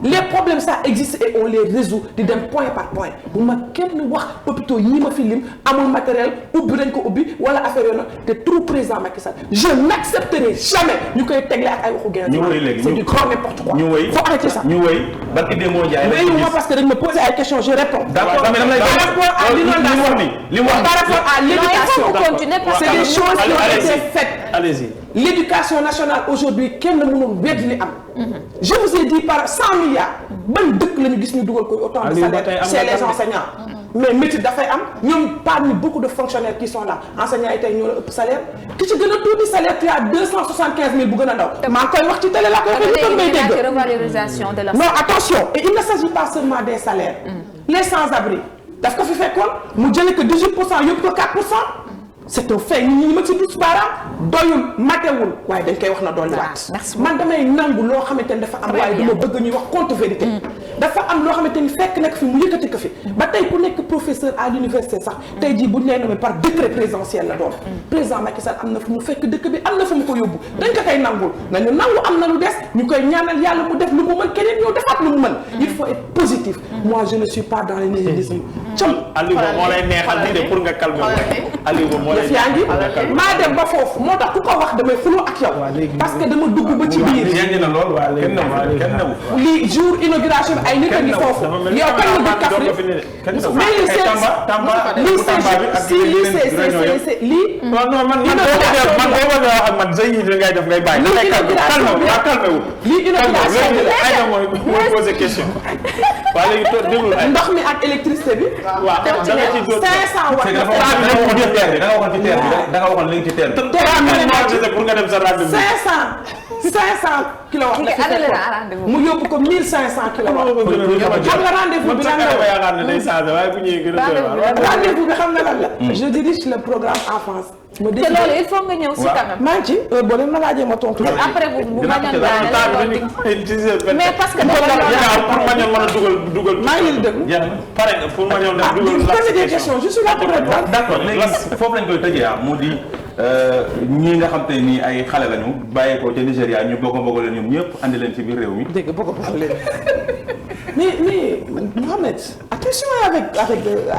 les problèmes ça existe et on les résout di dem point par point bu ma kenn wax hôpitaux yii ma fi lim amul matériel ubbi dañ ko ubbi wala affaire yoon te trop président Macky Sall je n'accepterai jamais ñu koy tegle ak ay waxu gën c'est du grand n'importe quoi faut arrêter ça ñu wëy barki démoo jaay mais yow parce que dañ me poser ay questions je réponds d'accord mais dama lay par rapport à l'inondation li mu wax par rapport à l'éducation c'est des choses qui ont été faites allez-y l'éducation nationale aujourd'hui kenn mënul weddi li am je vous ai dit par 100 milliards ban dëkk la ñu gis ñu dugal ko autant de salaire chez les enseignants mais métier dafay am ñoom parmi beaucoup de fonctionnaires qui sont là enseignants yi tey ñoo la ëpp salaire ki ci gën a tuuti salaire tu as 275 000 bu gën a ndaw maa ngi koy wax ci télé laa koy wax may dégg revalorisation de la non attention et il ne s'agit pas seulement des salaires les sans-abri daf ko fi fekkoon mu jëlee que 18% yóbbu ko 4%. c'est un fait ñi ma ci dut baaraam doyul matewul waaye dañ koy wax na dolliwaat man damay nangu loo xamante ni dafa am waaye dama bëgg ñuy wax contre-vérité dafa am loo xamante ni fekk nekk fi mu yëkkati ko fi ba tey ku nekk professeur à l'université sax tey jii bu ñu nee nommé par décret présidentiel la doon président Macky Sall am na fu mu fekk dëkk bi am na fu mu ko yóbbu dañ ko koy nangul nañu nangu am na lu des ñu koy ñaanal yàlla mu def lu mu mën keneen ñëw defaat lu mu mën il faut être positif moi je ne suis pas dans le nihilisme Aliou moo lay neexal ni de pour nga calmer Aliou def yaa ngi maa dem ba foofu moo tax ku ko wax damay xuloo ak yow parce que dama dugg ba ci biir lii jour inauguration bi ay nit a ngi foofu yow kañ nga dëkk Kaffrine mais lii c'est lii non man boo bëggee wax ak man sa yi ngay def ngay bàyyi lii inauguration bi ay mooy poser question waa léegi toog déglu ndox mi ak électricité bi waaw da nga ci 500 watts da nga waxoon léegi ci terre bi pour nga dem sa rendez-vous 500 kilowatts mu yóbbu ko 1500 kilowatts xam nga rendez-vous bi lan la yaakaar ne day changé waaye bu ñëwee gën a rendez-vous bi xam nga lan la je dirige le programme enfance te loolu il faut nga ñëw si kanam maa ngi ci boo leen ma laajee ma tontu après bu ma ñoon mais parce que pour ma ñoon mën a dugal maa ngi leen déglu pare pour ma ñoon def dugal poser des questions je suis là pour répondre d'accord léegi foofu lañ koy tëjee mu di ñii nga xam te ni ay xale lañu bàyyeekoo ca Nigéria ñu bokk leen ñoom ñëpp andi leen ci biir réew mi. dégg bokk leen mais Mohamed attention avec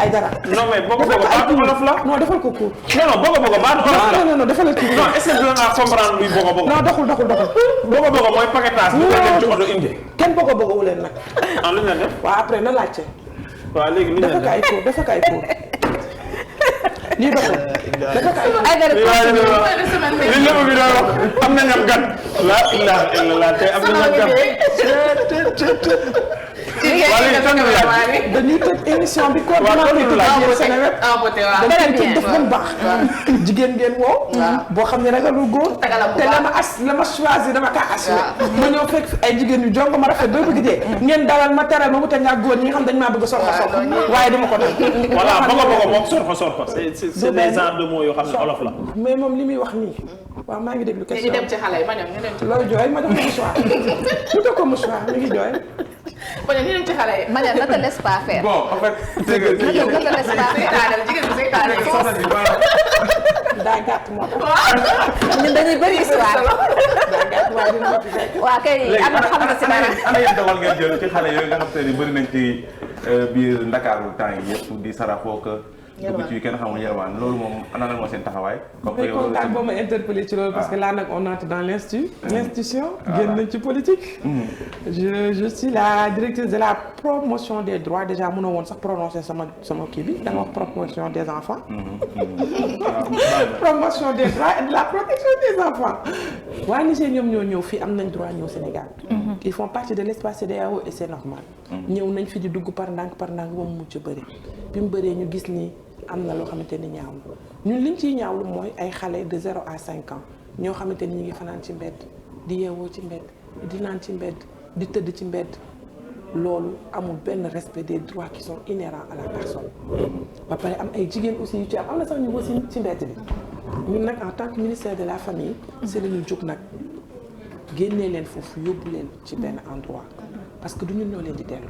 Aïdara. non mais bokk baatu olof la. non defal ko court. non bokk baatu olof la. non defal ko court. non est-ce que dina naa comprendre luy bokk. non doxul. bokk mooy paquetage. bu ko dem ci oto indi. kenn bokk wu leen nag. ah lu ñu def. waaw après na laajte. waaw léegi lu ñu def dafa kay court. lii doxul ay dara li lépp bi doon wax am na ñam gan la ilaha illallah tey am na ñam gan dañuy tëj émission bi coordinateur Seneweb dañuy tëj def ba mu baax jigéen ngeen woo boo xam ne ragalul góor te la ma choisir dama kaa assuré ma ñëw fekk fi ay jigéen yu jongo ma rafet ba bëgg dee ngeen dalal ma teral ma wute ñaa góor ñi nga xam dañ maa bëgg sorko waaye dama ko def voilà bëgg moom sorko c'est des genres de mots yoo xam ne olof la mais moom li muy wax nii waaw maa ngi déglu question ñu dem ci xale yi ma dem ñu dem ci looy jooy ma jox ko mouchoir mu jox ko mouchoir mi ngi jooy ma dem ñu dem ci xale yi Maniam ne te laisse pas faire. bon en fait. ne te laisse pas faire. jigéen bi seytaane daa gàtt moo tax ñun dañuy bëri histoire. daa gàtt waaye dina ko fekk. waa kay am na xam nga si dara. ana yéen dogal ngeen jël ci xale yooyu nga xam te ni bëri nañ ci biir Ndakaaru temps yi yëpp di sarafoo ko dugg ci kenn xamul yelwaan loolu moom ana la moo seen taxawaay. comme que yow kontaan boo ma interpellé ci loolu parce que là nag on entre dans l'institution génn nañ ci politique. je suis la directrice de la promotion des droits déjà mënoo woon sax prononcer sama kii bi da nga wax promotion des enfants. promotion des droits et de la protection des enfants. waa Niger ñoom ñoo ñëw fii am nañ droit ñëw Sénégal. ils font partie de l'espace CEDEAO et c'est normal. ñëw nañ fi di dugg par ndànk ba mu mucc bëri bi mu bëree ñu gis ni. am na loo xamante ni ñaawlu ñun liñ ciy ñaawlu mooy ay xale de 0 à 5 ans ñoo xamante ni ñu ngi fanaan ci mbedd di yeewoo ci mbedd di naan ci mbedd di tëdd ci mbedd loolu amul benn respect des droits qui sont inhérents à la personne. ba pare am ay jigéen aussi yu ci am na sax ñu wasi ci mbedd bi ñun nag en tant que ministère de la famille c'est la ñu jóg nag génnee leen foofu yóbbu leen ci benn endroit parce que du ñun ñoo leen di dellu.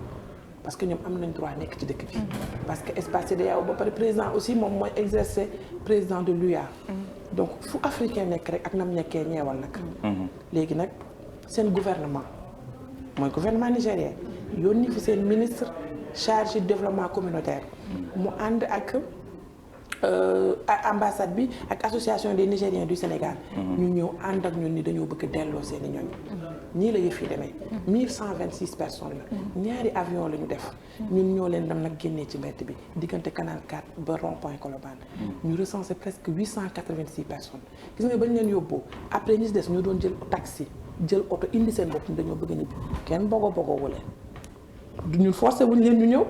parce que ñoom am nañ droit nekk ci dëkk bi. parce que espace CEDEAO ba pare président aussi moom mooy exercer président de l'UA. donc fu africain nekk rek ak nam nekkee ñeewal nag. léegi nag seen gouvernement mooy gouvernement nigérien yónni fi seen ministre chargé du développement communautaire mu ànd ak ambassade bi ak association des Nigériens du Sénégal. ñu ñëw ànd ak ñun ni dañoo bëgg delloo seen i ñoñ. ñii la yëf yi demee 1126 personnes la ñaari avion la ñu def ñun ñoo leen dem nag génnee ci mbedd bi diggante canal 4 ba rond point Colobane ñu recensé presque 886 personnes gis nga bañ leen yóbboo après ñi si des ñoo doon jël taxi jël oto indi seen bopp dañoo bëgg a ñibbi kenn bogo wu leen du ñun forcé wuñ leen ñu ñëw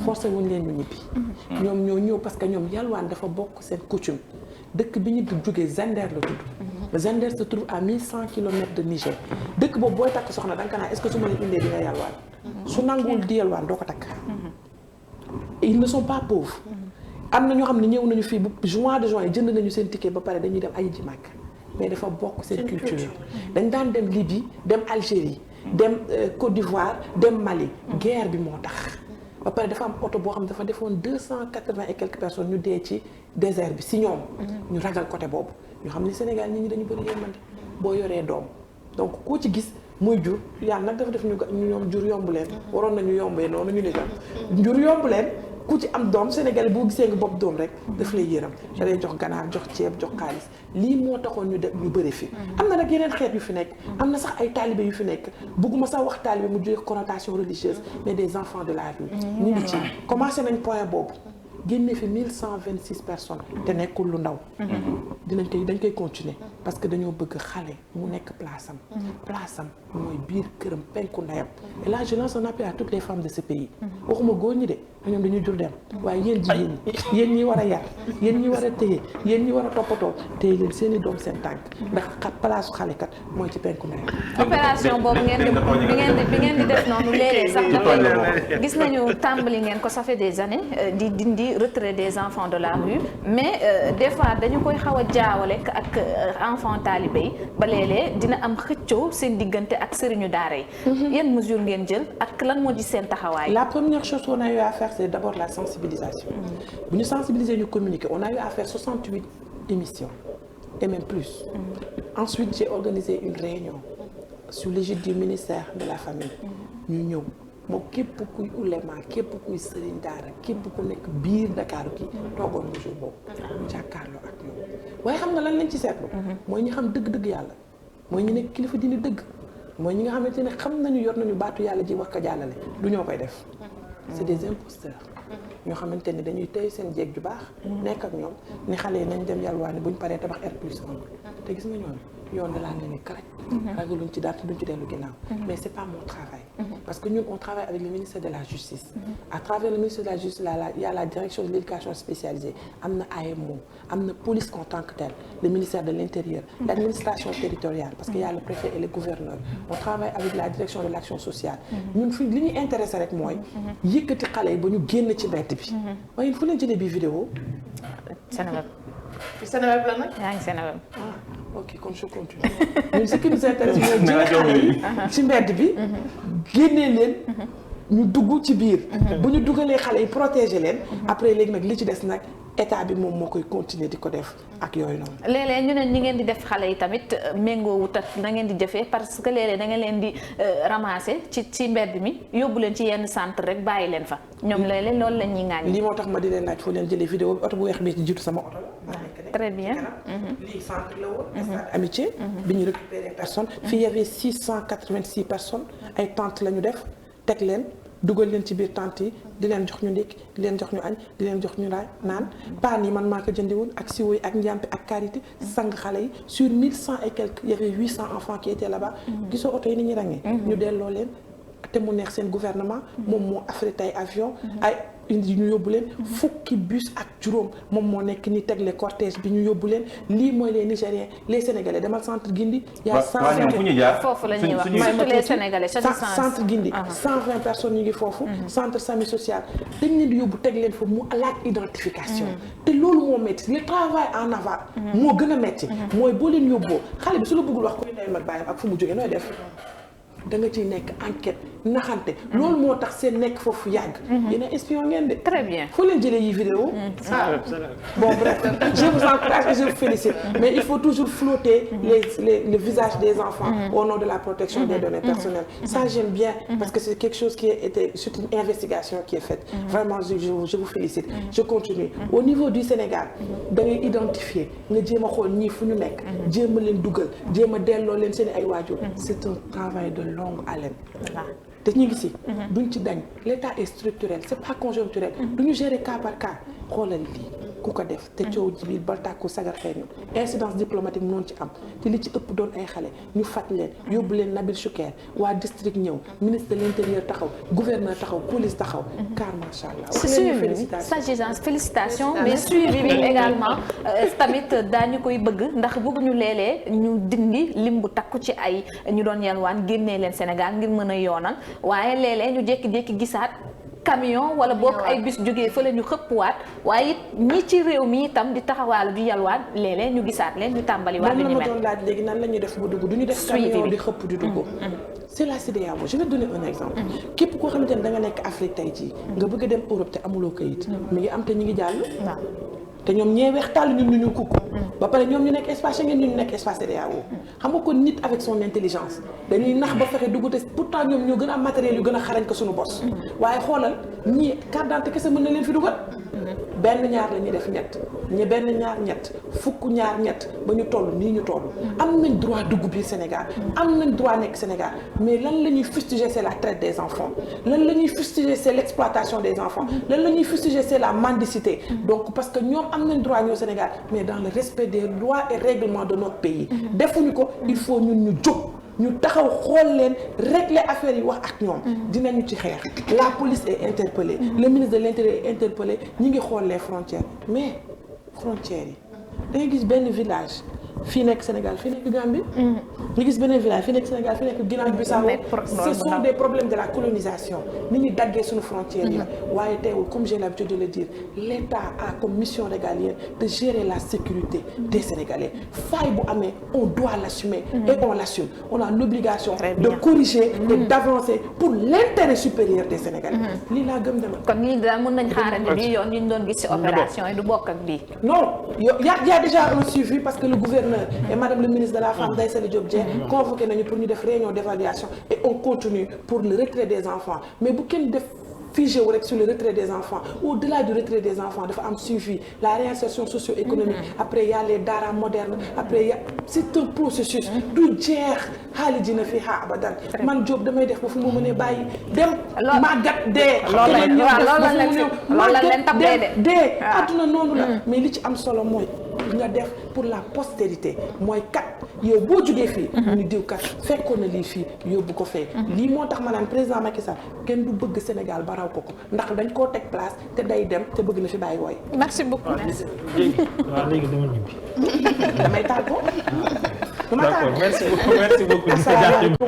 forcé wuñ leen ñu ñibbi ñoom ñoo ñëw parce que ñoom yalwaan dafa bokk seen coutume dëkk bi ñu di jógee Zender la tudd Zender se trouve à 1100 kilomètres de Niger dëkk boobu booy takk soxna danga naa est-ce que su ma leen indee di nga yalwaan su nanguwul di yalwaan doo ko takk ils ne sont pas pauvres am na ñoo xam ne ñëw nañu fii bu mois de juin jënd nañu seen ticket ba pare dañuy dem ay ji màkk mais dafa bokk seen culture dañ daan dem Libye dem Algérie dem Côte d'Ivoire dem Mali guerre bi moo tax ba pare dafa am oto boo xam ne dafa defoon 280 et quelques personnes ñu dee ci désert bi si ñoom ñu ragal côté boobu ñu xam ne Sénégal nit ñi dañu bëri yërmande boo yoree doom donc koo ci gis muy jur yàlla nag dafa def ñu ñoom jur yomb leen waroon nañu yombee noonu ñu ne jam jur yomb leen ku ci am doom Sénégal boo gisee nga bopp doom rek daf lay yëram da lay jox ganaar jox ceeb jox xaalis lii moo taxoon ñu def ñu bëri fi am na nag yeneen xeet yu fi nekk am na sax ay talibé yu fi nekk bëgguma sax wax talibé mu jóge connotation religieuse mais des enfants de la rue ñu ngi ci commencé nañ point boobu génne fi 1126 personnes te nekkul lu ndaw dañ koy continuer parce que dañoo bëgg xale mu nekk place am mooy biir këram penku ndeyam et là je lance un appel à toutes les femmes de ce pays waxuma góor ñi de ñoom dañuy jur dem waaye yéen jigéen ñi yéen ñi war a yar yéen ñi war a téye yéen ñi war a toppatoo téye leen seen i doom seen tànk ndax place xale kat mooy ci penku ndeyam opération boobu bi ngeen di def noonu léeg-léeg sax dafay gis nañu tàmbali ngeen ko ça fait des années di dindi retrait des enfants de la rue mais des fois dañu koy xaw a jaawale ak enfant talibé yi ba léeg-léeg dina am xëccoo seen diggante ak sëriñu daara yi yan mesure ngeen jël ak lan moo di seen taxawaay. La première chose qu'on a eu à faire c'est d'abord la sensibilisation bu ñu sensibiliser ñu communiquer on a eu à faire 68 émissions et même plus ensuite j'ai organisé une réunion sous l'égide du ministère de la famille ñu ñëw moom képp kuy ulema képp kuy sëriñ daara képp ku nekk biir Dakar ki toogoon nga jour boobu ñu jàkkaarloo ak moom waaye xam nga lan lañ ci seetlu mooy ñi xam dëgg-dëgg yàlla mooy ñu nekk kilifa diine dëgg mooy ñi nga xamante ne xam nañu yor nañu baatu yàlla ji wax ko jàllale du ñoo koy def c'est des imposteurs ñoo xamante ni dañuy tey seen jéeg ju baax nekk ak ñoom ni xale yi nañ dem yàlwaani buñ paree tabax R+1 te gis nga ñoom yoon da laa ne karaj ragaluñ ci dara te duñ ci dellu ginnaaw mais c'est pas mon travail parce que ñun on travaille avec le ministère de la justice à travers le ministère de la justice il y a la direction de l'éducation spécialisée am na AMO am na police en tant que tel le ministère de l'intérieur l'administration territoriale parce qu'il y a le préfet et le gouverneur on travaille avec la direction de l'action sociale ñun fi li ñuy intéressé rek mooy yëkkati xale yi ba ñu génn ci mbedd bi waaye fu leen jëlee bi vidéo Seneweb Seneweb la nag yaa ngi Seneweb ok kon je continue ñun ce qui nous intéresse mooy jël xale yi ci mbedd bi génnee leen ñu dugg ci biir bu ñu dugalee xale yi protéger leen après léegi nag li ci des nag état bi moom moo koy continuer di ko def ak yooyu noonu. léeg-léeg ñu ne ñi ngeen di def xale yi tamit méngoo wut ak na ngeen di jëfee parce que léeg-léeg da ngeen leen di ramasser ci mbedd mi yóbbu leen ci yenn centre rek bàyyi leen fa ñoom léeg-léeg loolu la ñuy ŋaañ. lii moo tax ma di leen laaj foo leen jëlee vidéo bi oto bu weex bi ci jiitu sama oto la. très bien. lii centre la woon. stade Amitié. bi ñu récupéré personnes. fii y avait 686 personnes ay tentes la ñu def teg leen. dugal leen ci biir tente yi di leen jox ñu ndékki di leen jox ñu añ di leen jox ñu naan paan yi man maa ko jëndiwul ak siwo yi ak njàmpe ak karité sang xale yi sur 1100 et quelques il y avait 800 enfants qui étaient là-bas gisoo oto yi ni ñu ràññee ñu delloo leen te mu neex seen gouvernement moom moo affrété ay avion ay indi ñu yóbbu leen fukki bus ak juróom moom moo nekk ni tegle cortège bi ñu yóbbu leen lii mooy les Nigériens les Sénégalais demal centre Guindi y a 120 foofu la ñuy wax surtout les Sénégalais centre Guindi 120 personnes ñu ngi foofu centre Sami social dañ leen di yóbbu teg leen fa mu laaj identification te loolu moo métti le travail en aval moo gën a métti mooy boo leen yóbboo xale bi su la bëggul wax kuy ndey mag bàyyam ak fu mu jógee nooy def da nga ciy nekk enquête naxante loolu moo tax seen nekk foofu yàgg yéen a espion ngeen de très bien foo leen jëlee yi vidéo bon bref je vous encourage et je vous félicite mais il faut toujours flotter le visage des enfants au nom de la protection des données personnelles ça j'aime bien parce que c'est quelque chose c'est une investigation qui est faite vraiment je vous félicite je continue au niveau du Sénégal da ngay identifier nga jéem a xool ñii fu ñu nekk jéem a leen dugal jéem a delloo leen seen ay waajur c'est un travail de longue haleine te ñu ngi si duñ ci dañ l'état est structurel c'est pas conjoncturel duñu gérer cas par cas xoolal lii ku ko def te coow ji biir ba tàkku sagar xeeñu incidence diplomatique noonu ci am te li ci ëpp doon ay xale ñu faj leen yóbbu leen Nabil Choucair waa district ñëw ministre de l'intérieur taxaw gouverneur taxaw police taxaw car macha allah félicitations mais suivi bi également tamit daañu koy bëgg ndax bëgguñu léeg-léeg ñu dindi lim bu takku ci ay ñu doon yalwaan génnee leen Sénégal ngir mën a yoonal waaye léeg-léeg ñu jékki-jékki gisaat camion wala bokk ay bus jógee fële ñu xëppwaat waaye it ñi ci réew mi itam di taxawaalu di yalwaan léeg-léeg ñu gisaat leen ñu tàmbaliwaat li ñu mel. ma doon laaj léegi nan la ñuy def bu dugg du ñu def camion di xëpp di dugg c'est la CEDEAO je vais donner un exemple képp koo xamante ne da nga nekk Afrique tey jii nga bëgg a dem Europe te amuloo kayit mi ngi am te ñu ngi jàll te ñoom ñee weex tàll ñun ñu kukk ba pare ñoom ñu nekk espace Schengen ñu nekk espace CEDEAO xam nga kon nit avec son intelligence dañuy nax ba fexe dugg te pourtant ñoom ñoo gën a am matériel yu gën a xarañ ko suñu bos waaye xoolal ñii carte d'identité kese mën na leen fi dugal benn ñaar la ñuy def ñett benn ñaar ñett fukk ñaar ñett ba ñu toll nii ñu toll am nañ droit dugg biir Sénégal am nañ droit nekk Sénégal mais lan la ñuy fustiger c'est la traite des enfants lan la ñuy fustiger c'est l'exploitation des enfants lan la ñuy fustiger c'est la mendicité donc parce que ñoom am nañ droit ñëw Sénégal mais dans le respect des lois et règlements de notre pays defuñu ko il faut ñun ñu jóg ñu taxaw xool leen régler affaire yi wax ak ñoom dinañu ci xeex la police est interpellée le ministre de l'intérieur est interpellé ñi ngi xool les frontières mais frontières yi da ngay gis benn village fii nekk Sénégal fii nekk Gambie ñu gis beneen village fii nekk Sénégal fii nekk Guinée-Bissau ce sont des problèmes de la colonisation ni ñu daggee suñu frontières yi waaye teewul comme j'ai l'habitude de le dire l'État a comme mission régalienne de gérer la sécurité des Sénégalais faille bu amee on doit l'assumer et on l'assume on a l'obligation de corriger et d'avancer pour l'intérêt supérieur des Sénégalais lii laa gëm dama kon lii daal mën nañ xaarandi bii yoon ñu doon gis ci opération yi du bokk ak bii non y a déjà un suivi parce que le gouverneur et madame le ministre de la femme Ndeye Saly Diop Dieng convoqué nañu pour ñu def réunion d'évaluation et on continue pour le retrait des enfants mais bu kenn def figé wu rek sur le retrait des enfants au-delà du retrait des enfants dafa am suivi la réinsertion socio-économique après y a les daara modernes après c'est un processus du jeex xaalis dina fi xaa abadan man Diop damay def ba fu mu mënee bàyyi dem màggat dee dee adduna noonu la mais li ci am solo mooy nga def pour la postérité mooy kat yow boo jógee fii ni diw kat fekkoon na lii fii yóbbu ko fee lii moo tax ma naan président Macky Sall kenn du bëgg Sénégal ba raw ko ndax dañ koo teg place te day dem te bëgg na fi bàyyi wooy merci beaucoup waaw léegi dama ñibbi damay tàggoo d'accord merci beaucoup